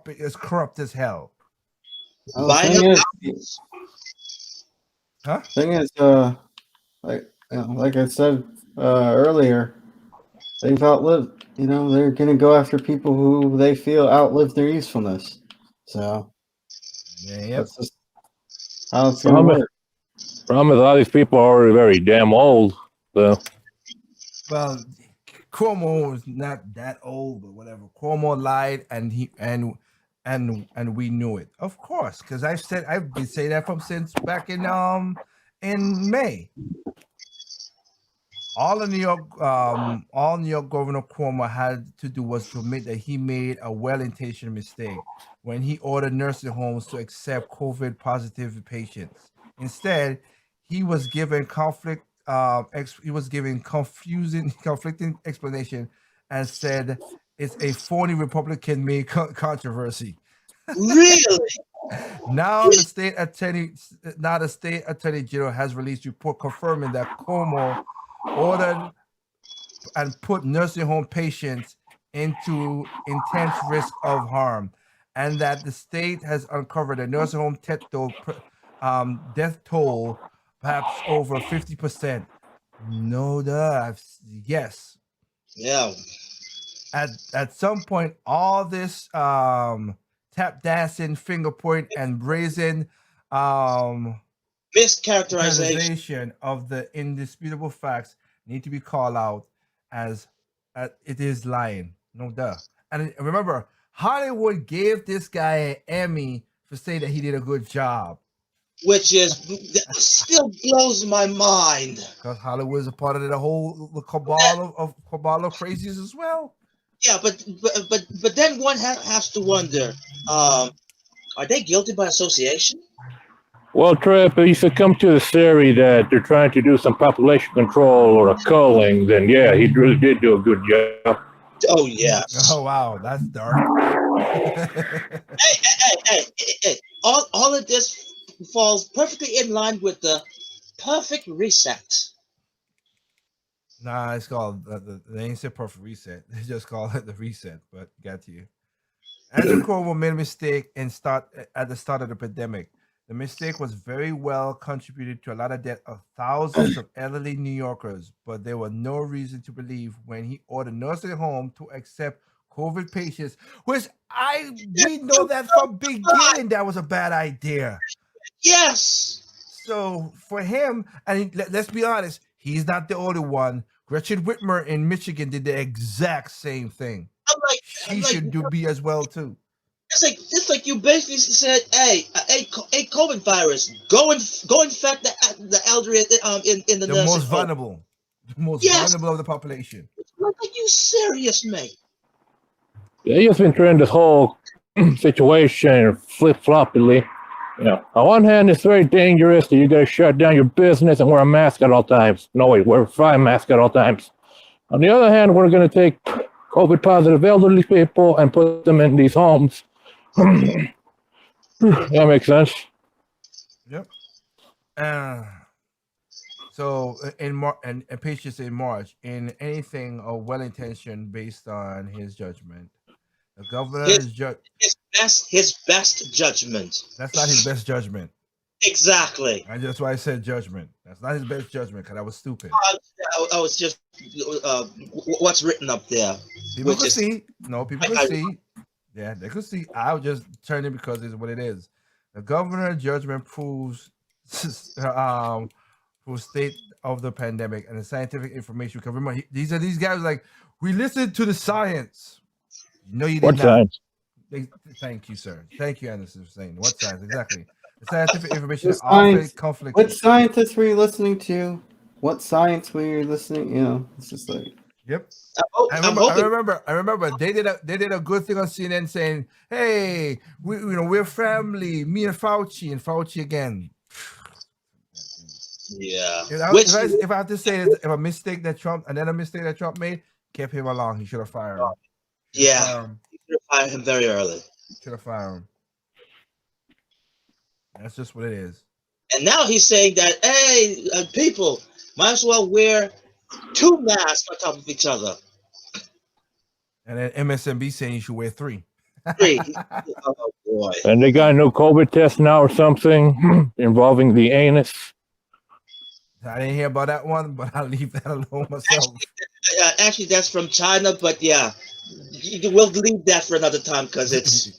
is corrupt as hell. Oh, Buying thing up is, Huh? thing is, like I said earlier, they've outlived. They're gonna go after people who they feel outlived their usefulness. So Yeah, that's just how it's gonna work. Problem is, all these people are already very damn old. So well, Cuomo is not that old, but whatever. Cuomo lied, and we knew it, of course, because I've been saying that since back in May. All New York Governor Cuomo had to do was to admit that he made a well-intentioned mistake when he ordered nursing homes to accept COVID positive patients. Instead, he was given conflicting explanation and said it's a phony Republican-made controversy. Really? Now the state attorney general has released report confirming that Cuomo ordered and put nursing home patients into intense risk of harm, and that the state has uncovered a nursing home death toll perhaps over 50%. No, yes. Yeah. At some point, all this tap dancing, finger point, and brazen Mischaracterization of the indisputable facts need to be called out as it is lying. No duh. And remember, Hollywood gave this guy an Emmy for saying that he did a good job. Which still blows my mind. Because Hollywood is a part of the whole cabal of crazies as well. Yeah, but then one has to wonder, are they guilty by association? well, Trip, if you succumb to the theory that they're trying to do some population control or a culling, then yeah, he really did do a good job. Oh yes. Oh wow, that's dark. Hey. All of this falls perfectly in line with the perfect reset. Nah, it's called they ain't said perfect reset. They just call it the reset, but got to you. Andrew Cuomo made a mistake at the start of the pandemic. The mistake was very well contributed to a lot of death of thousands of elderly New Yorkers, but there was no reason to believe when he ordered nursing home to accept COVID patients, which we know that from beginning that was a bad idea. Yes. So for him, and let's be honest, he's not the only one. Gretchen Whitmer in Michigan did the exact same thing. She should be as well too. It's like you basically said, hey, COVID virus, go infect the elderly in the most vulnerable, vulnerable of the population. Are you serious, mate? Yeah, he's been trying this whole situation flip-floppily. On one hand, it's very dangerous that you got to shut down your business and wear a mask at all times. No, wait, wear a fine mask at all times. On the other hand, we're going to take COVID positive elderly people and put them in these homes. That makes sense. Yep. So in patients in March, in anything well-intentioned based on his judgment, the governor his best judgment. That's not his best judgment. Exactly. And that's why I said judgment. That's not his best judgment because I was stupid. I was just what's written up there. People can see. No, people can see. Yeah, they could see. I'll just turn it because it's what it is. The governor's judgment proves for state of the pandemic and the scientific information. Because remember, these guys like we listened to the science. No, you did What not. science? Thank you, sir. Thank you, Anderson, for saying what science exactly. The scientific information What often science? conflicts. What scientists were you listening to? What science were you listening? You know, it's just like Yep. I'm hoping. I remember. They did a good thing on CNN saying, "Hey, we're family. Me and Fauci again." Yeah. If I have to say, if a mistake that Trump made, kept him along. He should have fired him. Yeah. You should have fired him very early. Should have fired him. That's just what it is. And now he's saying that, hey, people might as well wear 2 masks on top of each other. And then MSNBC saying you should wear 3. 3. Oh boy. And they got a new COVID test now or something involving the anus. I didn't hear about that one, but I'll leave that alone myself. Actually, that's from China, but yeah, we'll leave that for another time because it's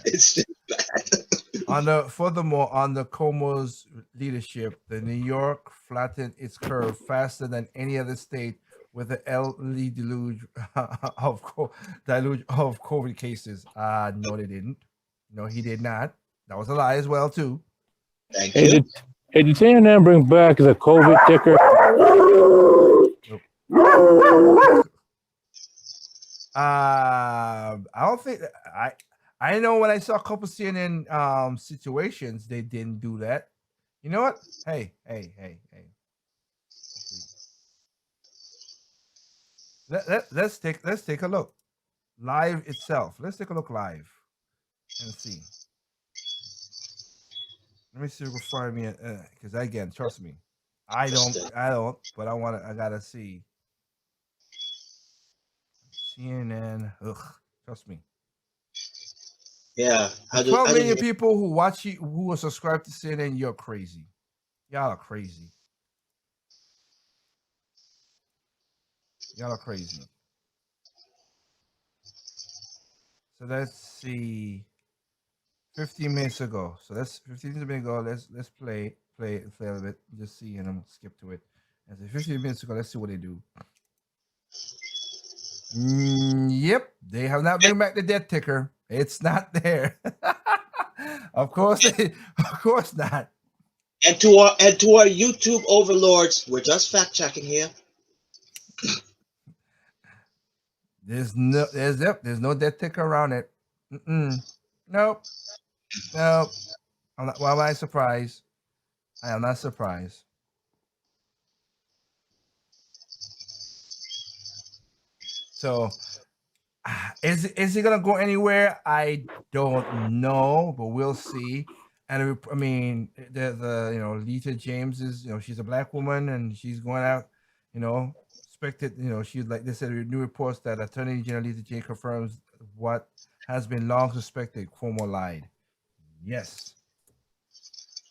it's bad. Furthermore, under Cuomo's leadership, the New York flattened its curve faster than any other state with the early deluge of COVID cases. No, they didn't. No, he did not. That was a lie as well, too. Thank you. Did CNN bring back the COVID ticker? I don't think I know when I saw a couple CNN situations, they didn't do that. You know what? Hey. Let's take a look. Live itself. Let's take a look live and see. Let me see if we can find me because again, trust me, I don't, but I gotta see. CNN, trust me. Yeah. 12 million people who watch you, who are subscribed to CNN, you're crazy. Y'all are crazy. Y'all are crazy. So let's see. 15 minutes ago. So that's 15 minutes ago. Let's play a little bit. Just see, and I'm gonna skip to it. And so 15 minutes ago, let's see what they do. Yep, they have not bring back the death ticker. It's not there. Of course not. And to our YouTube overlords, we're just fact checking here. There's no death ticker around it. Nope. I'm not. Why am I surprised? I am not surprised. So, is it gonna go anywhere? I don't know, but we'll see. And I mean, the Lita James is she's a black woman and she's going out, expected. She's like they said new reports that Attorney General Lita James confirms what has been long suspected. Cuomo lied. Yes.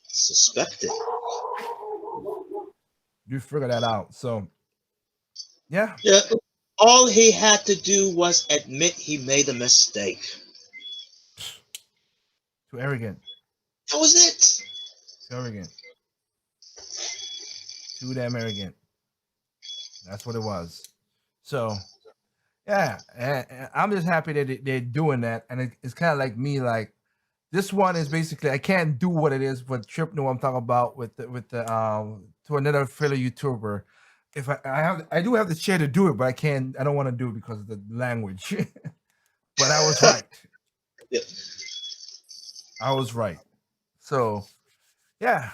Suspected. You figure that out. So, yeah. Yeah. All he had to do was admit he made a mistake. Too arrogant. That was it. Too arrogant. Too damn arrogant. That's what it was. So, yeah, I'm just happy that they're doing that, and it's kind of like me. Like this one is basically I can't do what it is, but Trip knew what I'm talking about with the to another fellow YouTuber. If I do have the chair to do it, but I don't want to do it because of the language. But I was right. Yeah. I was right. So, yeah.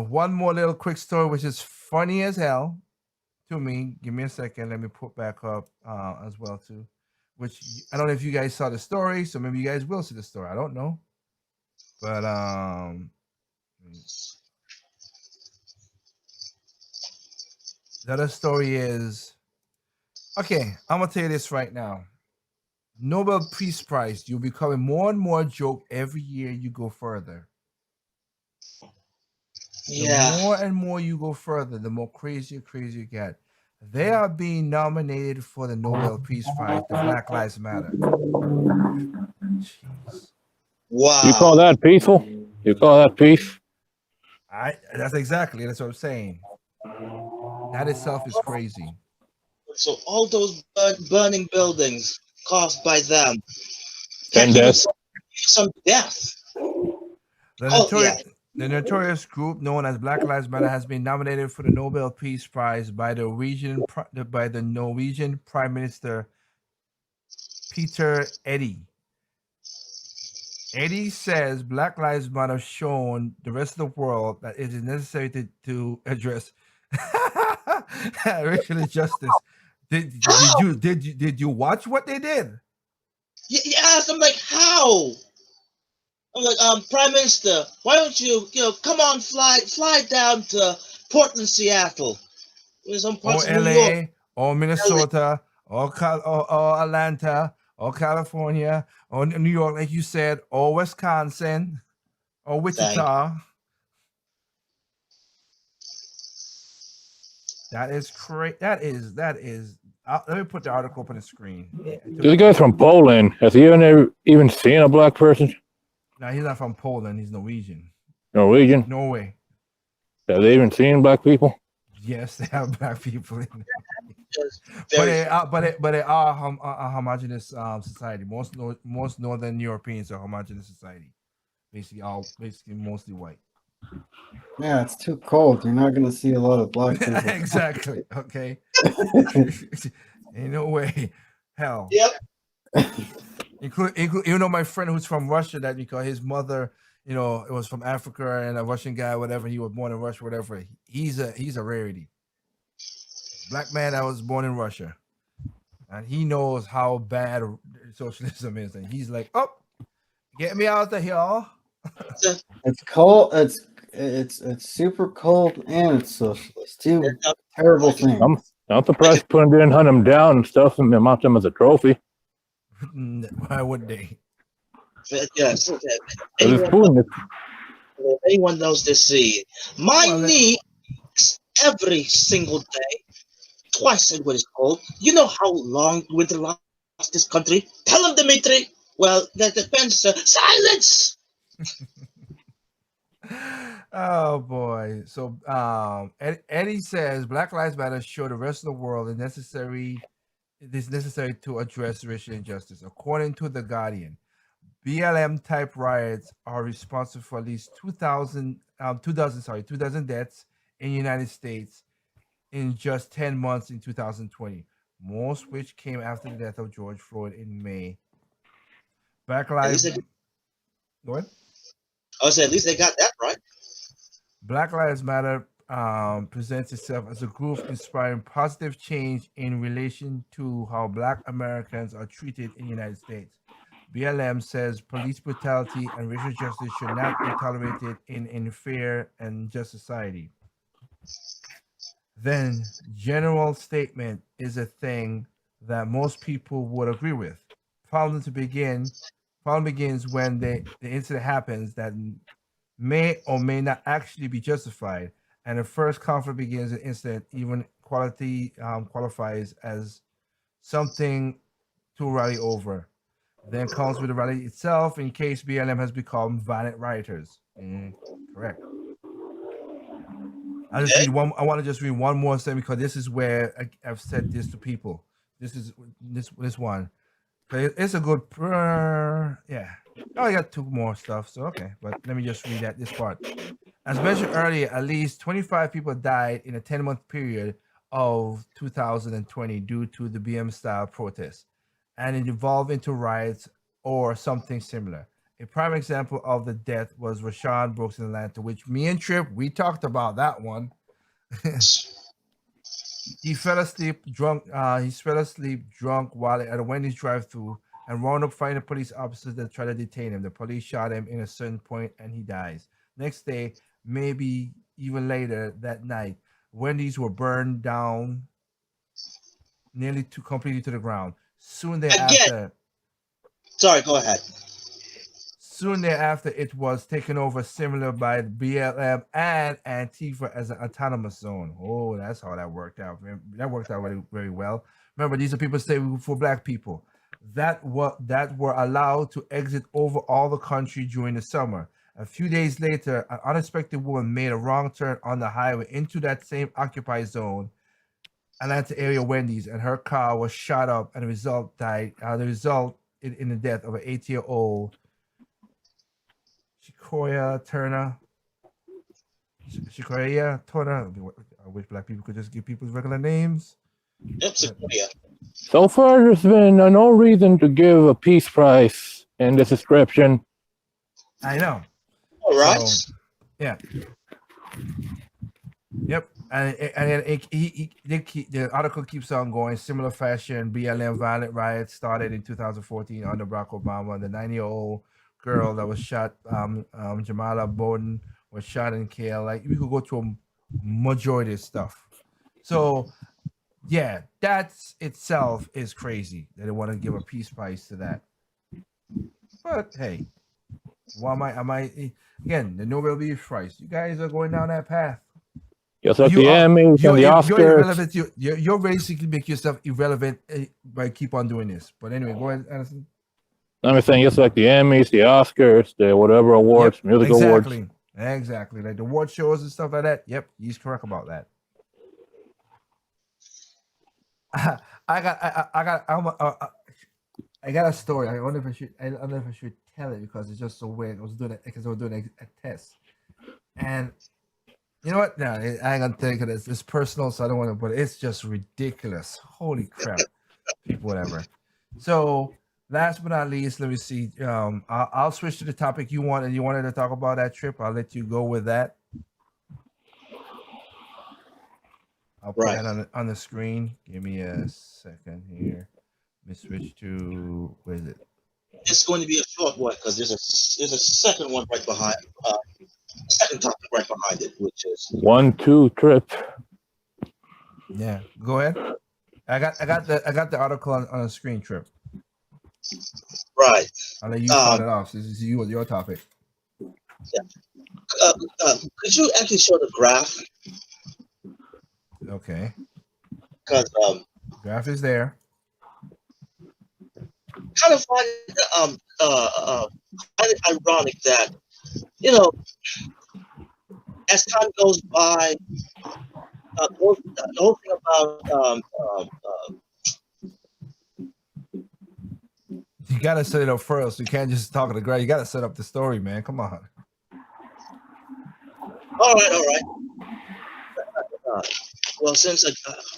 One more little quick story, which is funny as hell to me. Give me a second. Let me put back up as well too. Which I don't know if you guys saw the story, so maybe you guys will see the story. I don't know, but the other story is okay. I'm gonna tell you this right now. Nobel Peace Prize, you're becoming more and more joke every year you go further. Yeah. The more and more you go further, the more crazier you get. They are being nominated for the Nobel Peace Prize, the Black Lives Matter. Jeez. Wow. You call that peaceful? You call that peace? That's what I'm saying. That itself is crazy. So all those burning buildings caused by them. And Can't even death. some death. The notorious group known as Black Lives Matter has been nominated for the Nobel Peace Prize by the Norwegian Prime Minister Peter Eddy. Eddy says Black Lives Matter have shown the rest of the world that it is necessary to address racial injustice. Did you watch what they did? Yes, I'm like, how? I'm like, Prime Minister, why don't you come on, fly down to Portland, Seattle, some parts or of New LA, York. or Minnesota, or Atlanta, or California, or New York, like you said, or Wisconsin, or Wichita. That is great. That is. Let me put the article up on the screen. This guy's from Poland. Has he even seen a black person? No, he's not from Poland. He's Norwegian. Norwegian? Norway. Have they even seen black people? Yes, they have black people in there. Yes, But they are a homogenous society. Most Northern Europeans are homogenous society. Basically mostly white. Yeah, it's too cold. You're not gonna see a lot of black people. Exactly. Okay. Ain't no way. Hell. Yep. Include my friend who's from Russia, that because his mother, it was from Africa, and a Russian guy, whatever, he was born in Russia, whatever. He's a rarity. Black man that was born in Russia, and he knows how bad socialism is, and he's like, "Oh, get me out of here." It's cold. It's super cold and it's socialist. Two terrible things. I'm surprised Putin didn't hunt him down and stuff and mount him as a trophy. Why would they? Yes. Anyone knows this seed. My knee every single day, twice in what is cold. You know how long winter lasts this country? Tell him, Dimitri. Well, that depends. Silence. Oh boy. So Eddie says Black Lives Matter show the rest of the world it is necessary to address racial injustice. According to The Guardian, BLM type riots are responsible for at least 2,000 deaths in the United States in just 10 months in 2020, most which came after the death of George Floyd in May. Black Lives Go ahead. I said, at least they got that right. Black Lives Matter presents itself as a group inspiring positive change in relation to how Black Americans are treated in the United States. BLM says police brutality and racial justice should not be tolerated in a fair and just society. Then, general statement is a thing that most people would agree with. Problem begins when the incident happens that may or may not actually be justified, and the first conflict begins. An incident even qualifies as something to rally over. Then comes with the rally itself, in case BLM has become violent rioters. Correct. I want to just read one more thing because this is where I've said this to people. This one. It's a good, yeah. Oh, I got two more stuff, so okay. But let me just read this part. As mentioned earlier, at least 25 people died in a 10-month period of 2020 due to the BM-style protests, and it evolved into riots or something similar. A prime example of the death was Rayshard Brooks in Atlanta, which me and Trip, we talked about that one. He fell asleep drunk. While at a Wendy's drive-thru and wound up fighting police officers that tried to detain him. The police shot him in a certain point and he dies. Next day, maybe even later that night, Wendy's were burned down completely to the ground. Soon thereafter. Sorry, go ahead. Soon thereafter, it was taken over similar by BLM and Antifa as an autonomous zone. Oh, that's how that worked out. That worked out very, very well. Remember, these are people saying for Black people that were allowed to exit over all the country during the summer. A few days later, an unexpected woman made a wrong turn on the highway into that same occupied zone, Atlanta area Wendy's, and her car was shot up, and the result in the death of an 8-year-old Shikoya Turner. Shikoya Turner. I wish black people could just give people's regular names. It's a yeah. So far, there's been no reason to give a peace prize in this description. I know. All right. So, yeah. Yep. And the article keeps on going. Similar fashion, BLM violent riots started in 2014 under Barack Obama. The 9-year-old girl that was shot, Jamala Bowden, was shot and killed. Like, we could go through a majority of stuff. So, yeah, that's itself is crazy that they want to give a peace prize to that. But hey, why am I again the Nobel Peace Prize? You guys are going down that path. Just like the Emmys and the Oscars. You're irrelevant. You're basically make yourself irrelevant by keep on doing this. But anyway, go ahead, Anderson. I'm saying just like the Emmys, the Oscars, the whatever awards, music awards. Exactly. Like the award shows and stuff like that. Yep, he's correct about that. I got a story. I don't know if I should tell it because it's just so weird. I was doing a test, and you know what? No, I ain't gonna tell you because it's personal, so I don't want to. But it's just ridiculous. Holy crap, people, whatever. So last but not least, let me see. I'll switch to the topic you wanted to talk about that trip. I'll let you go with that. I'll put that on the screen. Give me a second here. Let me switch to where is it? It's going to be a short one because there's a second one right behind. Second topic right behind it, which is 1-2 trip. Yeah, go ahead. I got the article on the screen, Trip. Right. I'll let you start it off. This is your topic. Yeah. Could you actually show the graph? Okay. Because graph is there. Kind of find ironic that as time goes by, the whole thing about you gotta set it up first. You can't just talk to the graph. You gotta set up the story, man. Come on. All right. Well, since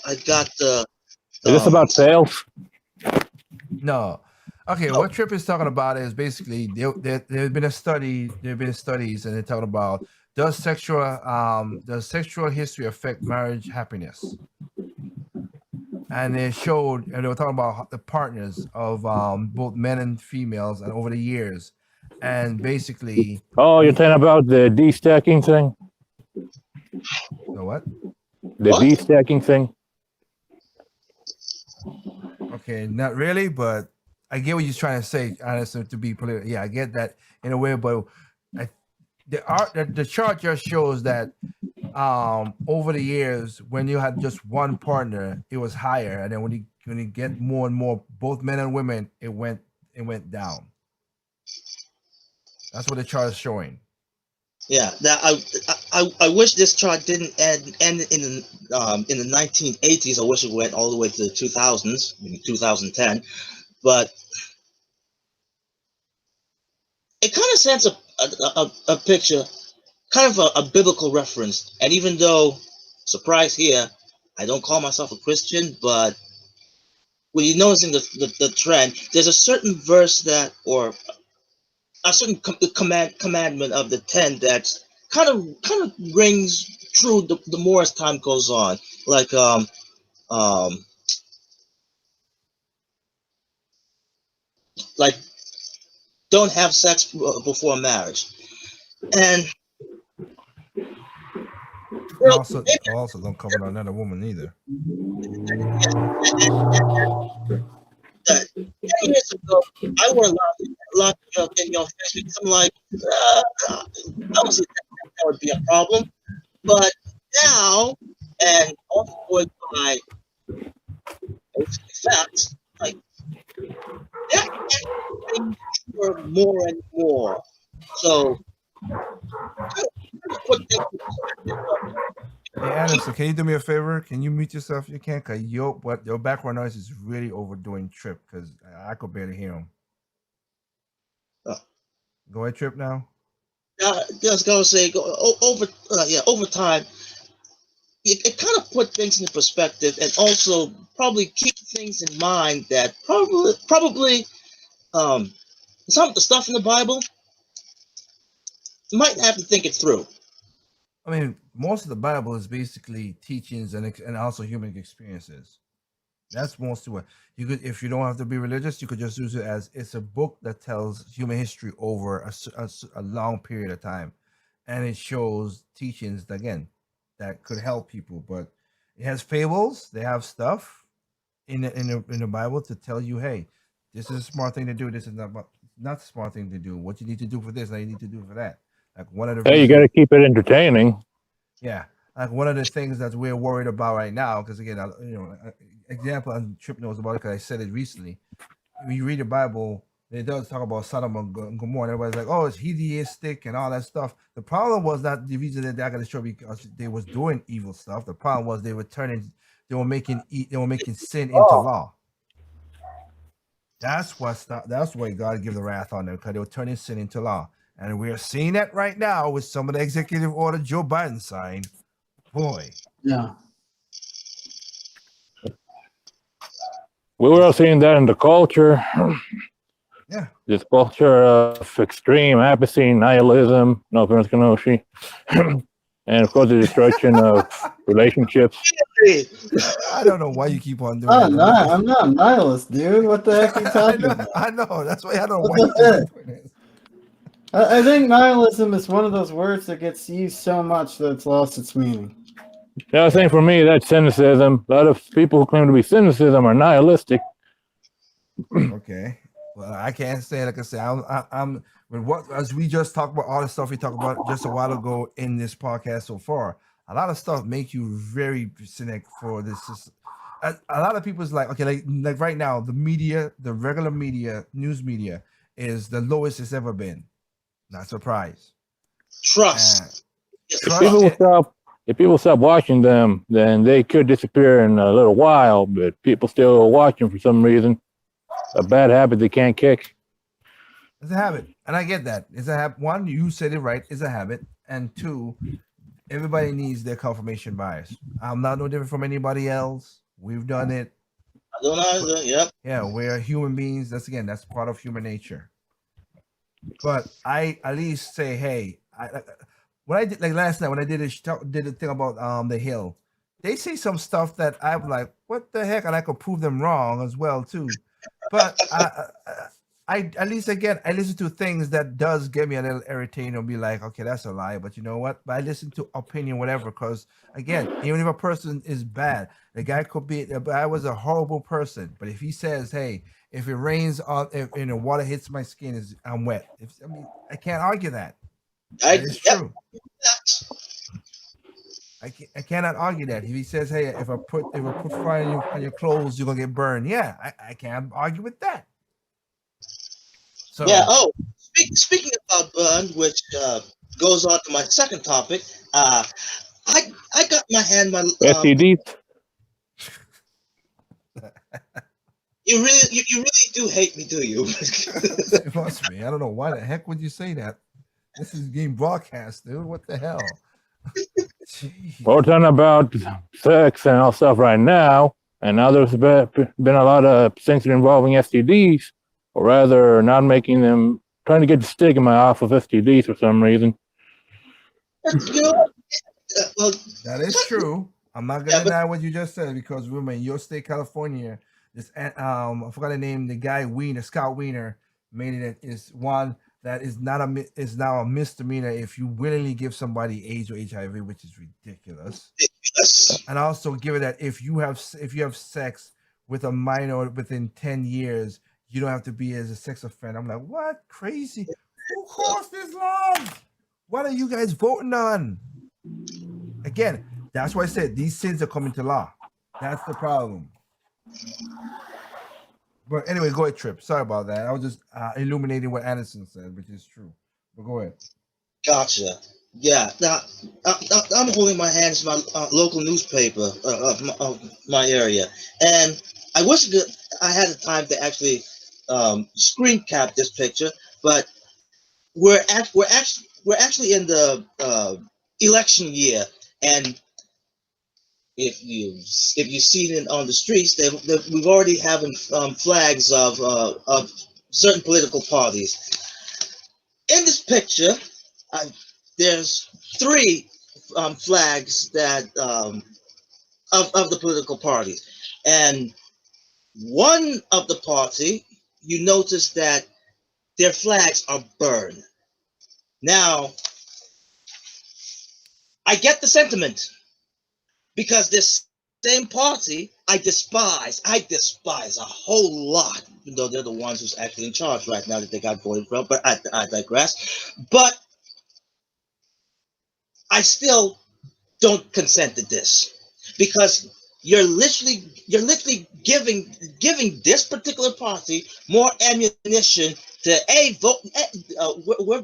I got the. Is this about sales? No. Okay, what Trip is talking about is basically there have been studies, and they're talking about does sexual history affect marriage happiness? And they were talking about the partners of both men and females, and over the years, and basically. Oh, you're talking about the de-stacking thing? The what? The de-stacking thing? Okay, not really, but I get what you're trying to say, honestly, to be political. Yeah, I get that in a way, but the chart just shows that over the years, when you had just one partner, it was higher, and then when you get more and more, both men and women, it went down. That's what the chart is showing. Yeah, that I wish this chart didn't end in the 1980s. I wish it went all the way to the 2000s, maybe 2010, but it kind of sends a picture, kind of a biblical reference. And even though, surprise here, I don't call myself a Christian, but when you're noticing the trend, there's a certain verse that, or a certain commandment of the 10 that kind of rings true the more as time goes on. Like don't have sex before marriage, and also don't cover on another woman either. 10 years ago, I wore a lot in your face because I'm like, I don't see that would be a problem. But now, and also going by facts, like they're getting more and more. So Put things in Hey Anderson, can you do me a favor? Can you mute yourself? You can, cause your background noise is really overdoing Trip, cause I could barely hear him. Uh. Go ahead, Trip now. Just gonna say, over time, it kind of put things into perspective, and also probably keep things in mind that probably some of the stuff in the Bible you might have to think it through. I mean, most of the Bible is basically teachings and also human experiences. That's mostly what you could. If you don't have to be religious, you could just use it as it's a book that tells human history over a long period of time, and it shows teachings again that could help people. But it has fables. They have stuff in the Bible to tell you, hey, this is a smart thing to do. This is not a smart thing to do. What you need to do for this, and you need to do for that. Like one of the Hey, you got to keep it entertaining. yeah, like one of the things that we're worried about right now, because again, example, and Trip knows about it because I said it recently. When you read the Bible, it does talk about Sodom and Gomorrah. And everybody's like, "Oh, it's hedonistic and all that stuff." The problem was not the reason that I got to show because they was doing evil stuff. The problem was they were making sin into law. That's why God gave the wrath on them, because they were turning sin into law. And we are seeing that right now with some of the executive order Joe Biden signed. Boy. Yeah. We were all seeing that in the culture. Yeah. This culture of extreme apathy, nihilism, no offense, Kenoshi. And of course, the destruction of relationships. I don't know why you keep on doing Oh, that. no, I'm not a nihilist, dude. What the heck are you talking about? I know. That's why I don't know What why you the keep on heck? doing this. I think nihilism is one of those words that gets used so much that it's lost its meaning. Yeah, I think for me, that's cynicism. A lot of people who claim to be cynicism are nihilistic. Okay. Well, I can't say, like I said, I'm with what, as we just talked about all the stuff we talked about just a while ago in this podcast so far. A lot of stuff make you very cynic for this. A lot of people's like, okay, like right now, the media, the regular media, news media, is the lowest it's ever been. Not surprised. Trust. Yes, If people stop watching them, then they could disappear in a little while. But people still watch them for some reason. A bad habit they can't kick. It's a habit, and I get that. It's a habit. One, you said it right. It's a habit, and two, everybody needs their confirmation bias. I'm not no different from anybody else. We've done it. I don't know. Yep. Yeah, we're human beings. That's part of human nature. But I at least say, hey, when I did like last night when I did the thing about the Hill, they say some stuff that I'm like, what the heck, and I could prove them wrong as well too. But I at least again I listen to things that does get me a little irritated and be like, okay, that's a lie, but you know what? But I listen to opinion, whatever, because again, even if a person is bad, the guy could be. I was a horrible person, but if he says, hey, if it rains on, if water hits my skin, I'm wet. I can't argue that. It's true. I cannot argue that. If he says, hey, if I put fire on your clothes, you're gonna get burned. Yeah, I can't argue with that. So yeah. Oh, speaking about burn, which goes on to my second topic. I got my hand STDs. You really do hate me, do you? It must be. I don't know why the heck would you say that. This is being broadcast, dude. What the hell? We're talking about sex and all stuff right now, and now there's been a lot of things involving STDs, or rather, not making them, trying to get the stigma off of STDs for some reason. You know, well, that is true. I'm not gonna deny what you just said, because remember, in your state, California, this I forgot the name. The guy Wiener, Scott Wiener, made it is one that is now a misdemeanor if you willingly give somebody AIDS or HIV, which is ridiculous. yes. And also give it that if you have sex with a minor within 10 years, you don't have to be as a sex offender. I'm like, what? Crazy? Who crossed this line? What are you guys voting on? Again, that's why I said these sins are coming to law. That's the problem. But anyway, go ahead, Trip. Sorry about that. I was just illuminating what Anderson said, which is true. But go ahead. Gotcha. Yeah. Now, I'm holding my hands to my local newspaper of my area, and I wish that I had the time to actually screen cap this picture, but we're actually in the election year, and if you've seen it on the streets, we've already having flags of certain political parties. In this picture, I, there's three flags that of the political parties, and one of the party, you notice that their flags are burned. Now, I get the sentiment because this same party I despise. I despise a whole lot, even though they're the ones who's actually in charge right now that they got voted from. But I digress. But I still don't consent to this because you're literally giving this particular party more ammunition to vote. We're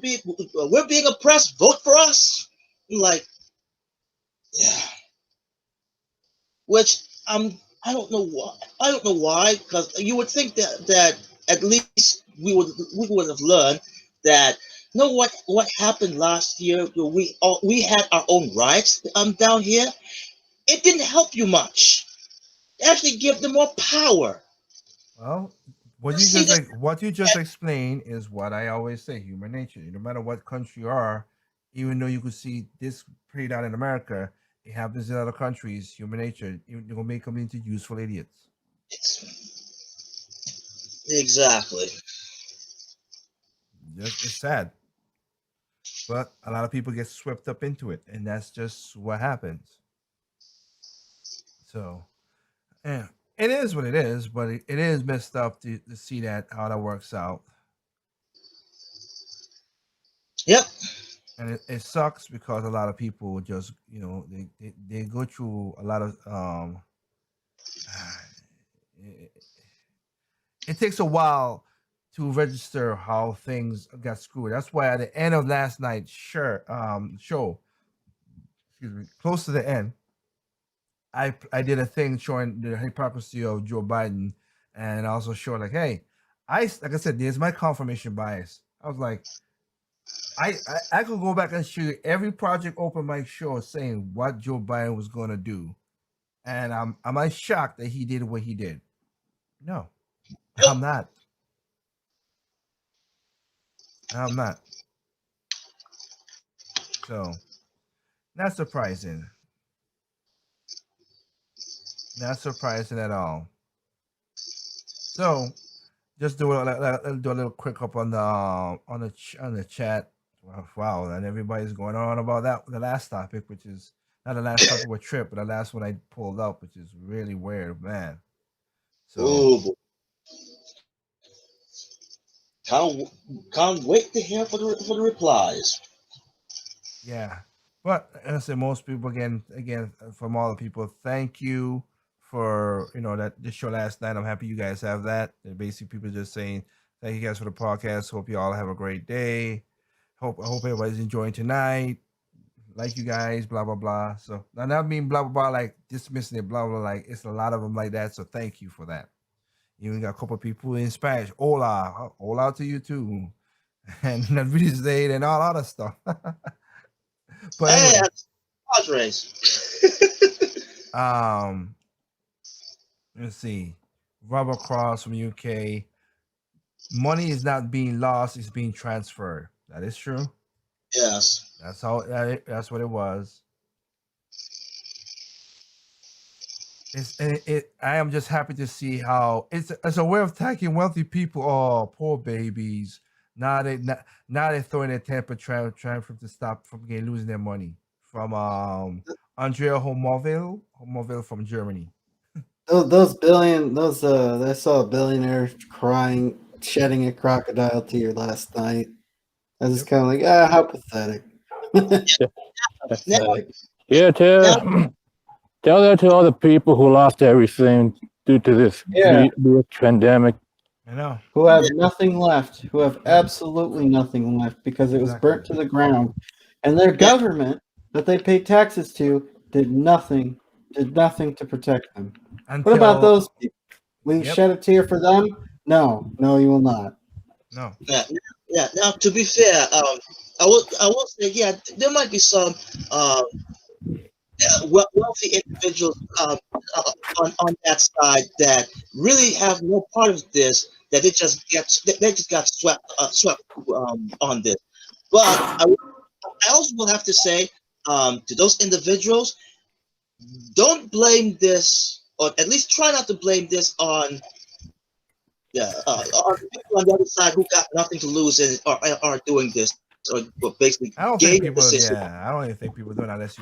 being oppressed. Vote for us. Like, yeah. Which I don't know why. I don't know why, because you would think that at least we would have learned that, you know what happened last year. We had our own rights down here. It didn't help you much. It actually give them more power. Well, what you See just this- like what you just explained is what I always say: human nature. No matter what country you are, even though you could see this played out in America, it happens in other countries. Human nature. You're gonna make them into useful idiots. Exactly. It's sad, but a lot of people get swept up into it, and that's just what happens. So, yeah, it is what it is, but it is messed up to see that how that works out. Yep. And it sucks because a lot of people just they go through a lot of it, it takes a while to register how things got screwed. That's why at the end of last night's show, excuse me, close to the end, I did a thing showing the hypocrisy of Joe Biden, and also showed like, hey, like I said, there's my confirmation bias. I was like, I could go back and show you every Project Open Mic show saying what Joe Biden was going to do, and am I shocked that he did what he did? No, I'm not. I'm not. So, not surprising. Not surprising at all. So, just do a little quick up on the chat. Wow, and everybody's going on about that the last topic, which is not the last topic with Trip, but the last one I pulled up, which is really weird, man. So, Ooh. Can't wait to hear for the replies. yeah, but as I said, most people again from all the people, thank you for that this show last night. I'm happy you guys have that. And basically, people just saying thank you guys for the podcast. Hope you all have a great day. I hope everybody's enjoying tonight. Like you guys, blah blah blah. So now not mean blah blah blah like dismissing it, blah blah. Like it's a lot of them like that. So thank you for that. Even got a couple of people in Spanish. Hola to you too, and Navide and all other stuff. But Hey, anyway, Padres. let's see. Robert Cross from UK. Money is not being lost; it's being transferred. That is true. Yes. That's that's what it was. I am just happy to see how it's a way of attacking wealthy people. Oh, poor babies. Now they're throwing their temper, trying to stop from losing their money. From Andrea Homoville from Germany. I saw a billionaire crying, shedding a crocodile tear last night. I was just kind of like, how pathetic. Pathetic. Yeah, tell that to all the people who lost everything due to this Yeah. pandemic. I know. who have nothing left, who have absolutely nothing left because it was Exactly. burnt to the ground, and their government that they pay taxes to did nothing to protect them. What about Until those people? Will you Yep. shed a tear for them? No, you will not. no. Yeah, yeah. Now, to be fair, I will say, yeah, there might be some wealthy individuals on that side that really have no part of this. That they just got swept on this. But I also will have to say to those individuals, don't blame this, or at least try not to blame this on on the people on the other side who got nothing to lose and are doing this, or basically I don't think gaming the people. system. Yeah, I don't even think people do it unless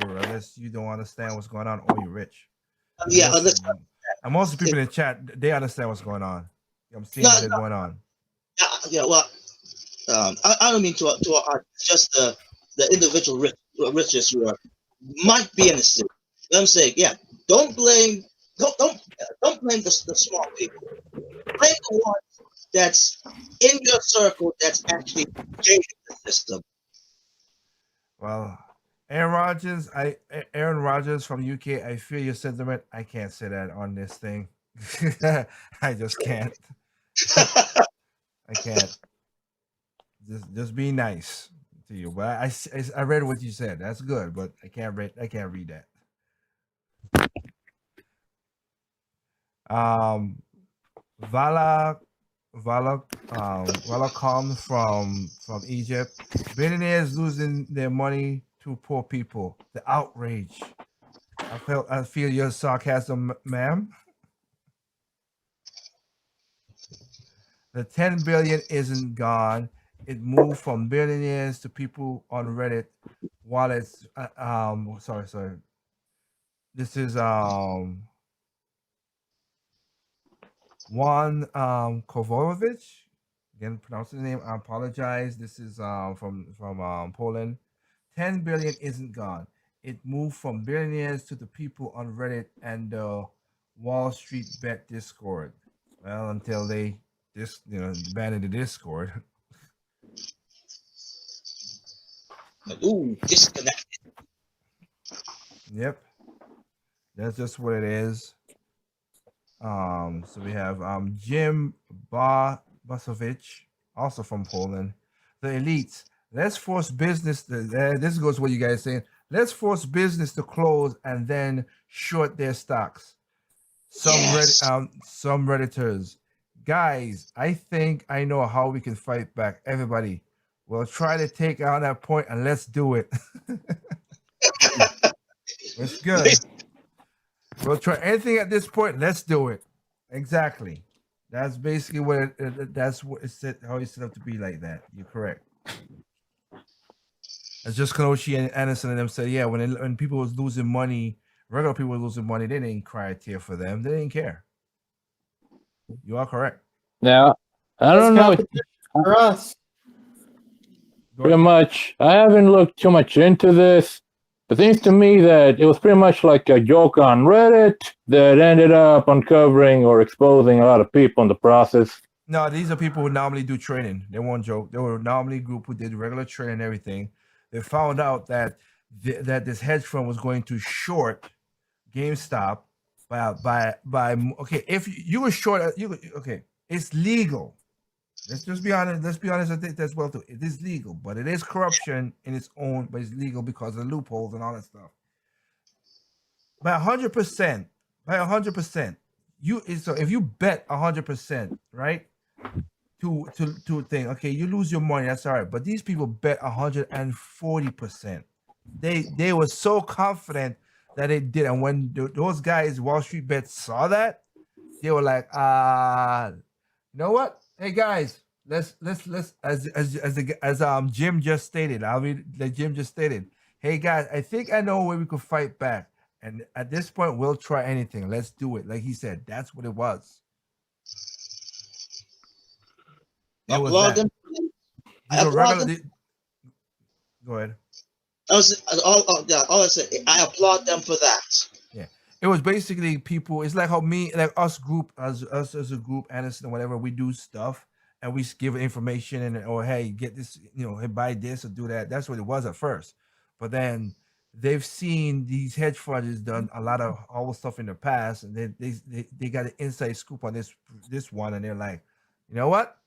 you don't understand what's going on or you're rich. Yeah, Most, and most of the people in the chat, they understand what's going on. I'm seeing what is going on. yeah. Well, I don't mean to just the individual riches who might be innocent. I'm saying, yeah, don't blame the small people. Blame the ones that's in your circle that's actually gaming the system. Well, Aaron Rodgers from UK. I feel your sentiment. I can't say that on this thing. I just can't. I can't. Just be nice to you. But I read what you said. That's good, but I can't read that. Vala Valacom from Egypt. Billionaires losing their money to poor people. The outrage. I feel your sarcasm, ma'am. The 10 billion isn't gone. It moved from billionaires to people on Reddit. Wallets. Sorry. This is Juan Kovarovich. Again, pronouncing the name. I apologize. This is from Poland. 10 billion isn't gone. It moved from billionaires to the people on Reddit and the Wall Street Bet Discord. Well, until they banned the Discord. Ooh, disconnected. Yep, that's just what it is. So we have Jim Basovich, also from Poland. The elites. Let's force business. This goes what you guys saying. Let's force business to close and then short their stocks. Some Redditors. Guys, I think I know how we can fight back. Everybody, we'll try to take out that point and let's do it. It's good. We'll try anything at this point. Let's do it. Exactly. That's basically what that's what it's set. How it's set up to be like that. You're correct. It's just Kanoshi and Anderson and them said, yeah, when people was losing money, regular people were losing money, they didn't cry a tear for them. They didn't care. You are correct. Now, I don't know. For us. Pretty much. I haven't looked too much into this. It seems to me that it was pretty much like a joke on Reddit that ended up uncovering or exposing a lot of people in the process. No, these are people who normally do training. They won't joke. They were normally a group who did regular training and everything. They found out that that this hedge fund was going to short GameStop by okay. If you were short, it's legal. Let's just be honest. Let's be honest. I think that's well too. It is legal, but it is corruption in its own. But it's legal because of the loopholes and all that stuff. By 100%, so if you bet 100%, right, to a thing, okay, you lose your money. That's all right. But these people bet 140%. They were so confident that they did, and when those guys, Wall Street Bet, saw that, they were like, you know what? Hey guys, let's as Jim just stated. I'll read that Jim just stated. Hey guys, I think I know where we could fight back. And at this point, we'll try anything. Let's do it. Like he said, that's what it was. It was that. Go ahead. All I said, I applaud them for that. Yeah. it was basically people. It's like how me, like us group, us as a group, Anderson, or whatever. We do stuff and we give information and or hey, get this, hey, buy this or do that. That's what it was at first, but then they've seen these hedge funds done a lot of all the stuff in the past, and they got an inside scoop on this one, and they're like, you know what?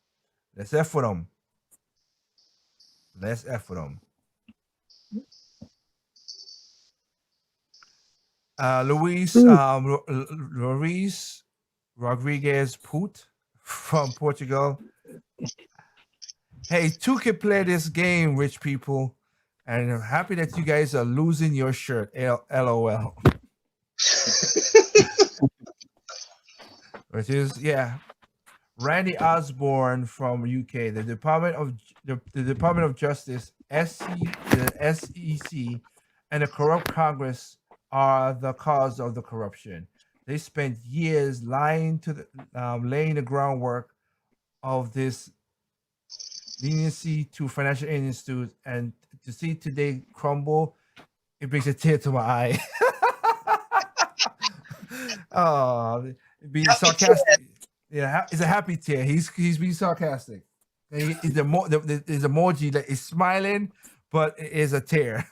Let's F with them. Let's F with them. Luis Rodriguez Put from Portugal. Hey, two can play this game, rich people, and I'm happy that you guys are losing your shirt. LOL. Which is Randy Osborne from UK. The Department of Justice, the SEC, and the corrupt Congress are the cause of the corruption. They spent years laying the groundwork of this leniency to financial institutes, and to see today crumble, it brings a tear to my eye. Oh, being sarcastic. Yeah, it's a happy tear. He's being sarcastic. His emoji that is smiling, but it is a tear.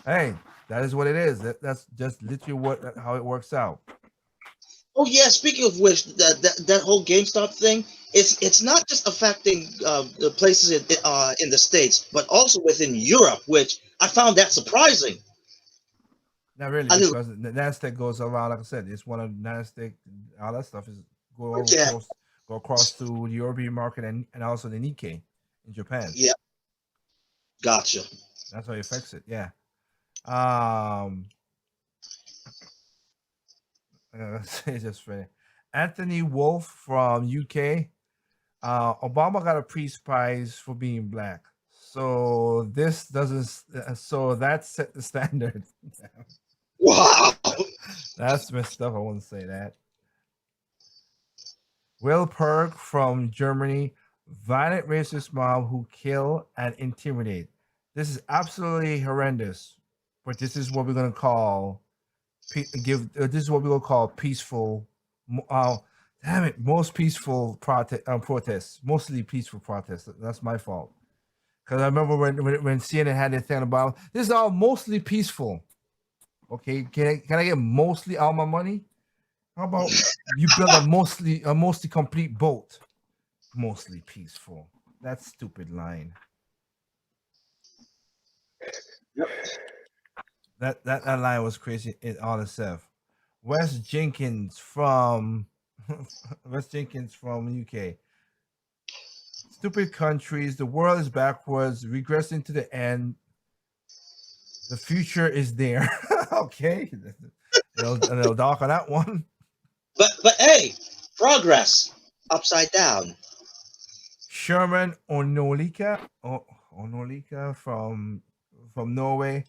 Hey, that is what it is. That's just literally how it works out. Oh yeah. Speaking of which, that whole GameStop thing, it's not just affecting the places in the States, but also within Europe, which I found that surprising. Not really, because the NASDAQ goes around. Like I said, it's one of NASDAQ. All that stuff is go across to the European market and also the Nikkei in Japan. Yeah. Gotcha. That's how it affects it. Yeah. It's just funny. Anthony Wolf from UK. Obama got a Peace Prize for being black. So this doesn't. So that set the standard. Wow. That's messed up. I wouldn't say that. Will Perk from Germany. Violent racist mob who kill and intimidate. This is absolutely horrendous. But this is what we're gonna call this is what we're gonna call peaceful. Damn it, most peaceful protests, mostly peaceful protests. That's my fault. Because I remember when CNN had their thing about this is all mostly peaceful. Okay, can I get mostly all my money? How about you build a mostly complete boat? Mostly peaceful. That's stupid line. Yep. That line was crazy in all itself. Wes Jenkins from UK. Stupid countries. The world is backwards, regressing to the end. The future is there. Okay, a little dark on that one. But hey, progress upside down. Sherman Onolika from Norway.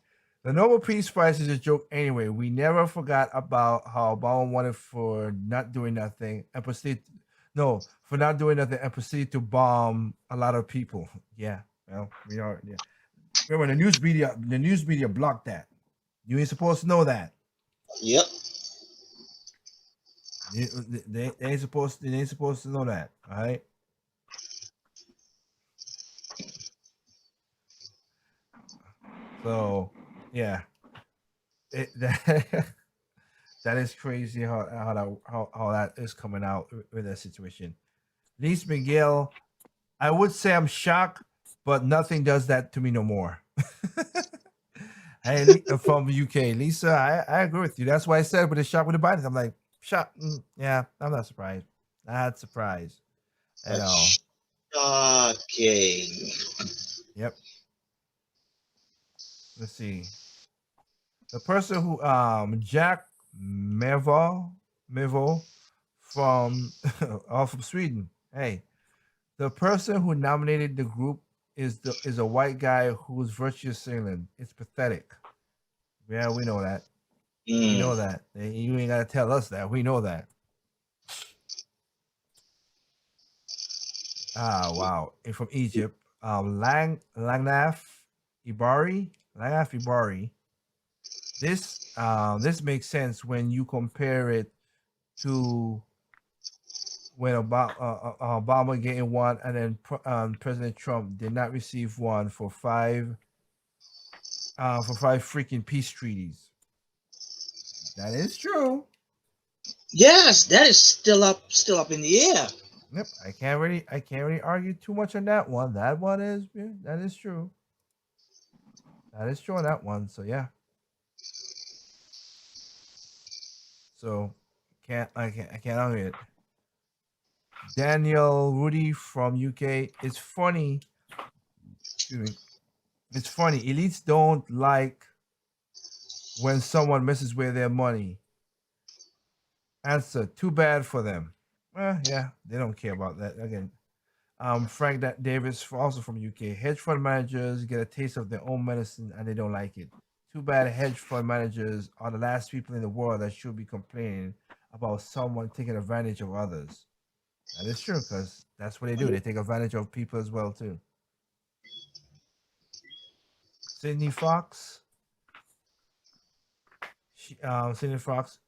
The Nobel Peace Prize is a joke anyway. We never forgot about how Obama wanted for not doing nothing and proceed to bomb a lot of people. Yeah, well, we are. Yeah, remember the news media blocked that. You ain't supposed to know that. Yep. They ain't supposed to know that. All right. So, yeah, that is crazy how that is coming out with that situation. Lise Miguel, I would say I'm shocked, but nothing does that to me no more. Hey, from UK, Lisa, I agree with you. That's why I said with the shock with the Biden, I'm like, shocked. Yeah, I'm not surprised. Not surprised at all. Okay. Yep. Let's see. The person who Jack Mevo from from Sweden. Hey, the person who nominated the group is a white guy who's virtue signaling. It's pathetic. Yeah, we know that. We know that. You ain't gotta tell us that. We know that. Wow. And from Egypt, Langnaf Ibari. this makes sense when you compare it to when Obama getting one, and then President Trump did not receive one for five freaking peace treaties. That is true. Yes, that is still up in the air. Yep, I can't really argue too much on that one. That one is that is true. That is true on that one. So yeah. So I can't argue it. Daniel Rudy from UK. It's funny. Excuse me. It's funny. Elites don't like when someone messes with their money. Answer: too bad for them. Yeah, they don't care about that. Again, Frank Davis, also from UK. Hedge fund managers get a taste of their own medicine and they don't like it. Too bad hedge fund managers are the last people in the world that should be complaining about someone taking advantage of others. That is true, because that's what they do. They take advantage of people as well too. Sydney Fox. Sydney Fox.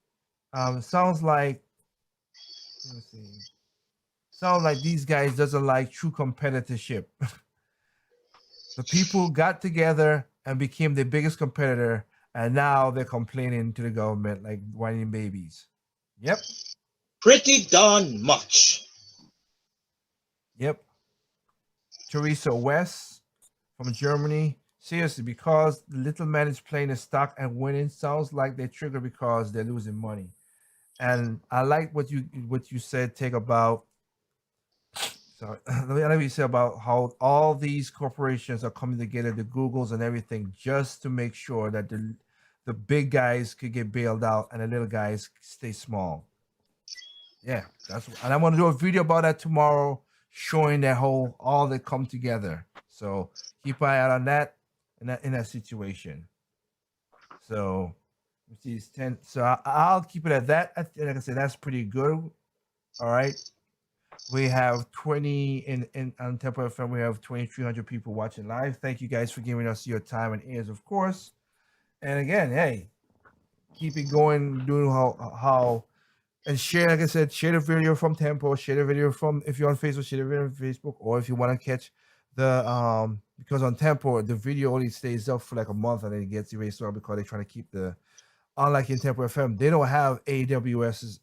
Sounds like. Let me see. Sounds like these guys doesn't like true competitorship. The people got together and became the biggest competitor, and now they're complaining to the government like whining babies. Yep. Pretty darn much. Yep. Teresa West from Germany. Seriously, because the little man is playing the stock and winning, sounds like they trigger because they're losing money. And I like what you said, Take, about. Sorry, let me say about how all these corporations are coming together, the Googles and everything, just to make sure that the big guys could get bailed out and the little guys stay small. Yeah, and I'm gonna do a video about that tomorrow, showing that all they come together. So keep an eye out on that in that situation. So let's see, it's 10. So I'll keep it at that. Like I said, that's pretty good. All right. We have 20 on Tempo FM. We have 2,300 people watching live. Thank you guys for giving us your time and ears, of course. And again, hey, keep it going, doing how and share. Like I said, share the video from Tempo. Share the video from, if you're on Facebook, share the video on Facebook, or if you want to catch the because on Tempo the video only stays up for like a month and then it gets erased because they're trying to keep the. Unlike in Tempo FM, they don't have AWS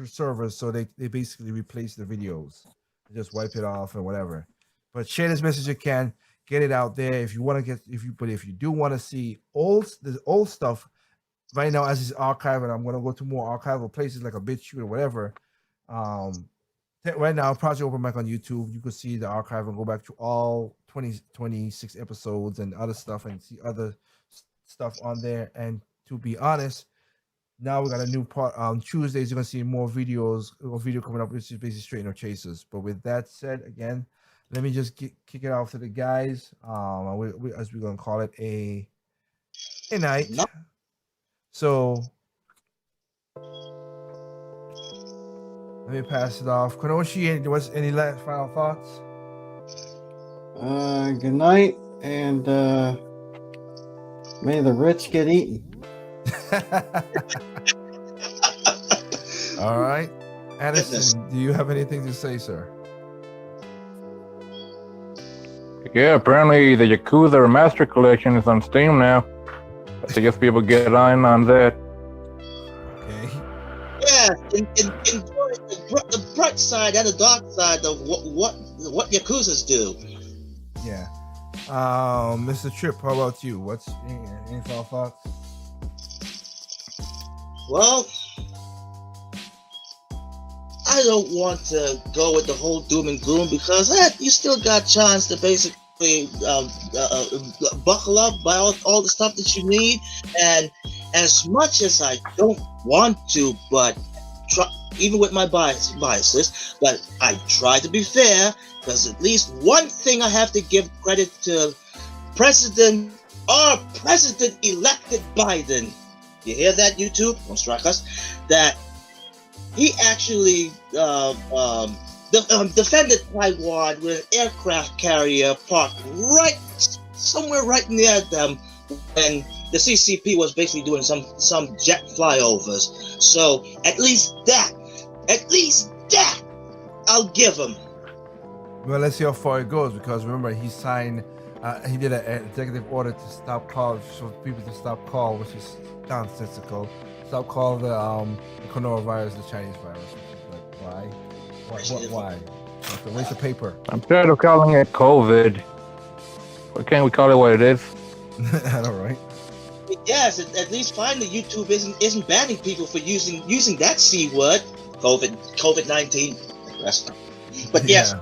servers, so they basically replace the videos. They just wipe it off and whatever. But share this message you can, get it out there. If you want to get, if you do want to see the old stuff, right now as it's archived, and I'm gonna go to more archival places like a BitChute or whatever. Right now, Project Open Mic on YouTube, you can see the archive and go back to all 26 episodes and other stuff and see other stuff on there. And to be honest, now we got a new part on Tuesdays. You're gonna see more videos or video coming up, which is basically Straight No Chasers. But with that said, again, let me just kick it off to the guys. We as we're gonna call it a night. No. So let me pass it off. Konoshi, what's any last final thoughts? Good night, and may the rich get eaten. All right, Addison, do you have anything to say, sir? Yeah, apparently the Yakuza Master Collection is on Steam now. I guess people get on that. Okay. Yeah, enjoy the bright side and the dark side of what Yakuzas do. Yeah. Mr. Tripp, how about you? What's any final thoughts? Well, I don't want to go with the whole doom and gloom because you still got chance to basically buckle up, buy all the stuff that you need. And as much as I don't want to, but even with my biases, but I try to be fair, because at least one thing I have to give credit to our President-elected Biden. You hear that, YouTube? Don't strike us. That he actually defended Taiwan with an aircraft carrier parked somewhere right near them when the CCP was basically doing some jet flyovers. So at least that, I'll give him. Well, let's see how far it goes, because remember he signed, he did an executive order to stop call, for people to stop call, which is nonsensical. Stop calling the coronavirus the Chinese virus. Which is like, why? It's a waste of paper. I'm tired of calling it COVID. Why can't we call it what it is? I know, right? Yes, at least finally YouTube isn't banning people for using that C word, COVID-19. But yes,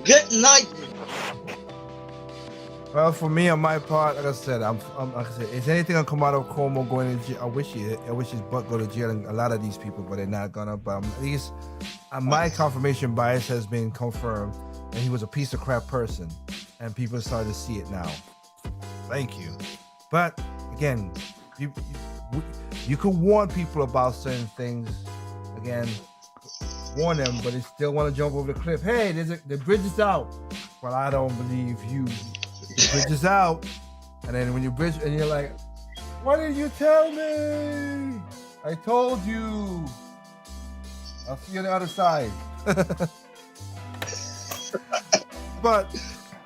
good night. Well, for me, on my part, like I said, is anything gonna come out of Cuomo going to jail? I wish his butt go to jail, and a lot of these people, but they're not gonna. But at least my confirmation bias has been confirmed, and he was a piece of crap person, and people are starting to see it now. Thank you. But again, you could warn people about certain things. Again, warn them, but they still want to jump over the cliff. Hey, the bridge is out. Well, I don't believe you. The bridge is out, and then when you bridge, and you're like, "Why didn't you tell me? I told you. I'll see you on the other side." But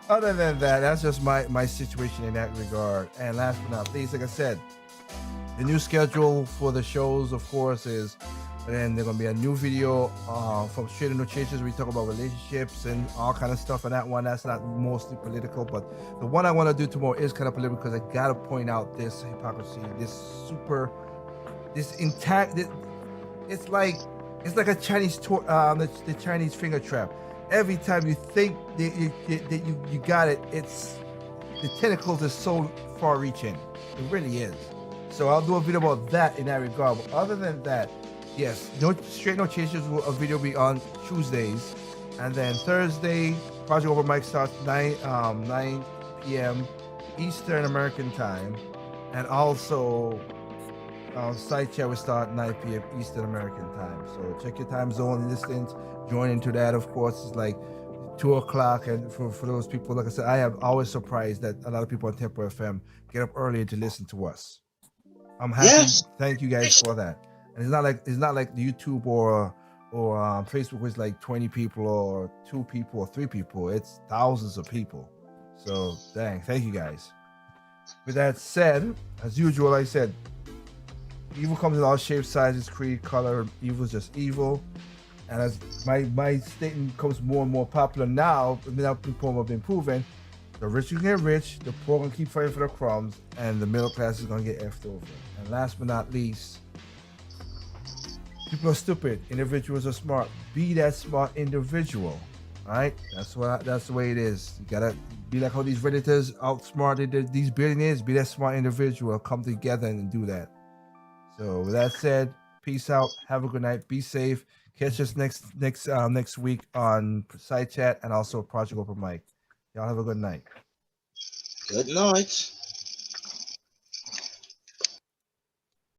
other than that, that's just my situation in that regard. And last but not least, like I said, the new schedule for the shows, of course, is. And then there's gonna be a new video from Straight No Chasers. We talk about relationships and all kind of stuff. And that one, that's not mostly political, but the one I want to do tomorrow is kind of political, because I gotta point out this hypocrisy, this intact. It's like a Chinese the Chinese finger trap. Every time you think that you got it, it's the tentacles are so far-reaching. It really is. So I'll do a video about that in that regard. But other than that. Yes, Straight No Chasers a video will be on Tuesdays, and then Thursday, Project Over Mike starts 9 p.m. Eastern American time, and also Side Chat will start 9 p.m. Eastern American time. So check your time zone distance. Join into that. Of course, it's like 2 o'clock, and for those people, like I said, I am always surprised that a lot of people on Tempo FM get up earlier to listen to us. I'm happy. Yes. Thank you guys for that. And it's not like YouTube or Facebook was like 20 people or 2 people or 3 people. It's thousands of people. So thank you guys. With that said, as usual, like I said, evil comes in all shapes, sizes, creed, color. Evil is just evil. And as my statement becomes more and more popular now, without people have been proven, the rich will get rich, the poor gonna keep fighting for the crumbs, and the middle class is gonna get effed over. And last but not least, people are stupid. Individuals are smart. Be that smart individual. All right? That's the way it is. You gotta be like how these Redditors outsmarted these billionaires. Be that smart individual. Come together and do that. So with that said, peace out. Have a good night. Be safe. Catch us next week on Side Chat and also Project Open Mic. Y'all have a good night. Good night.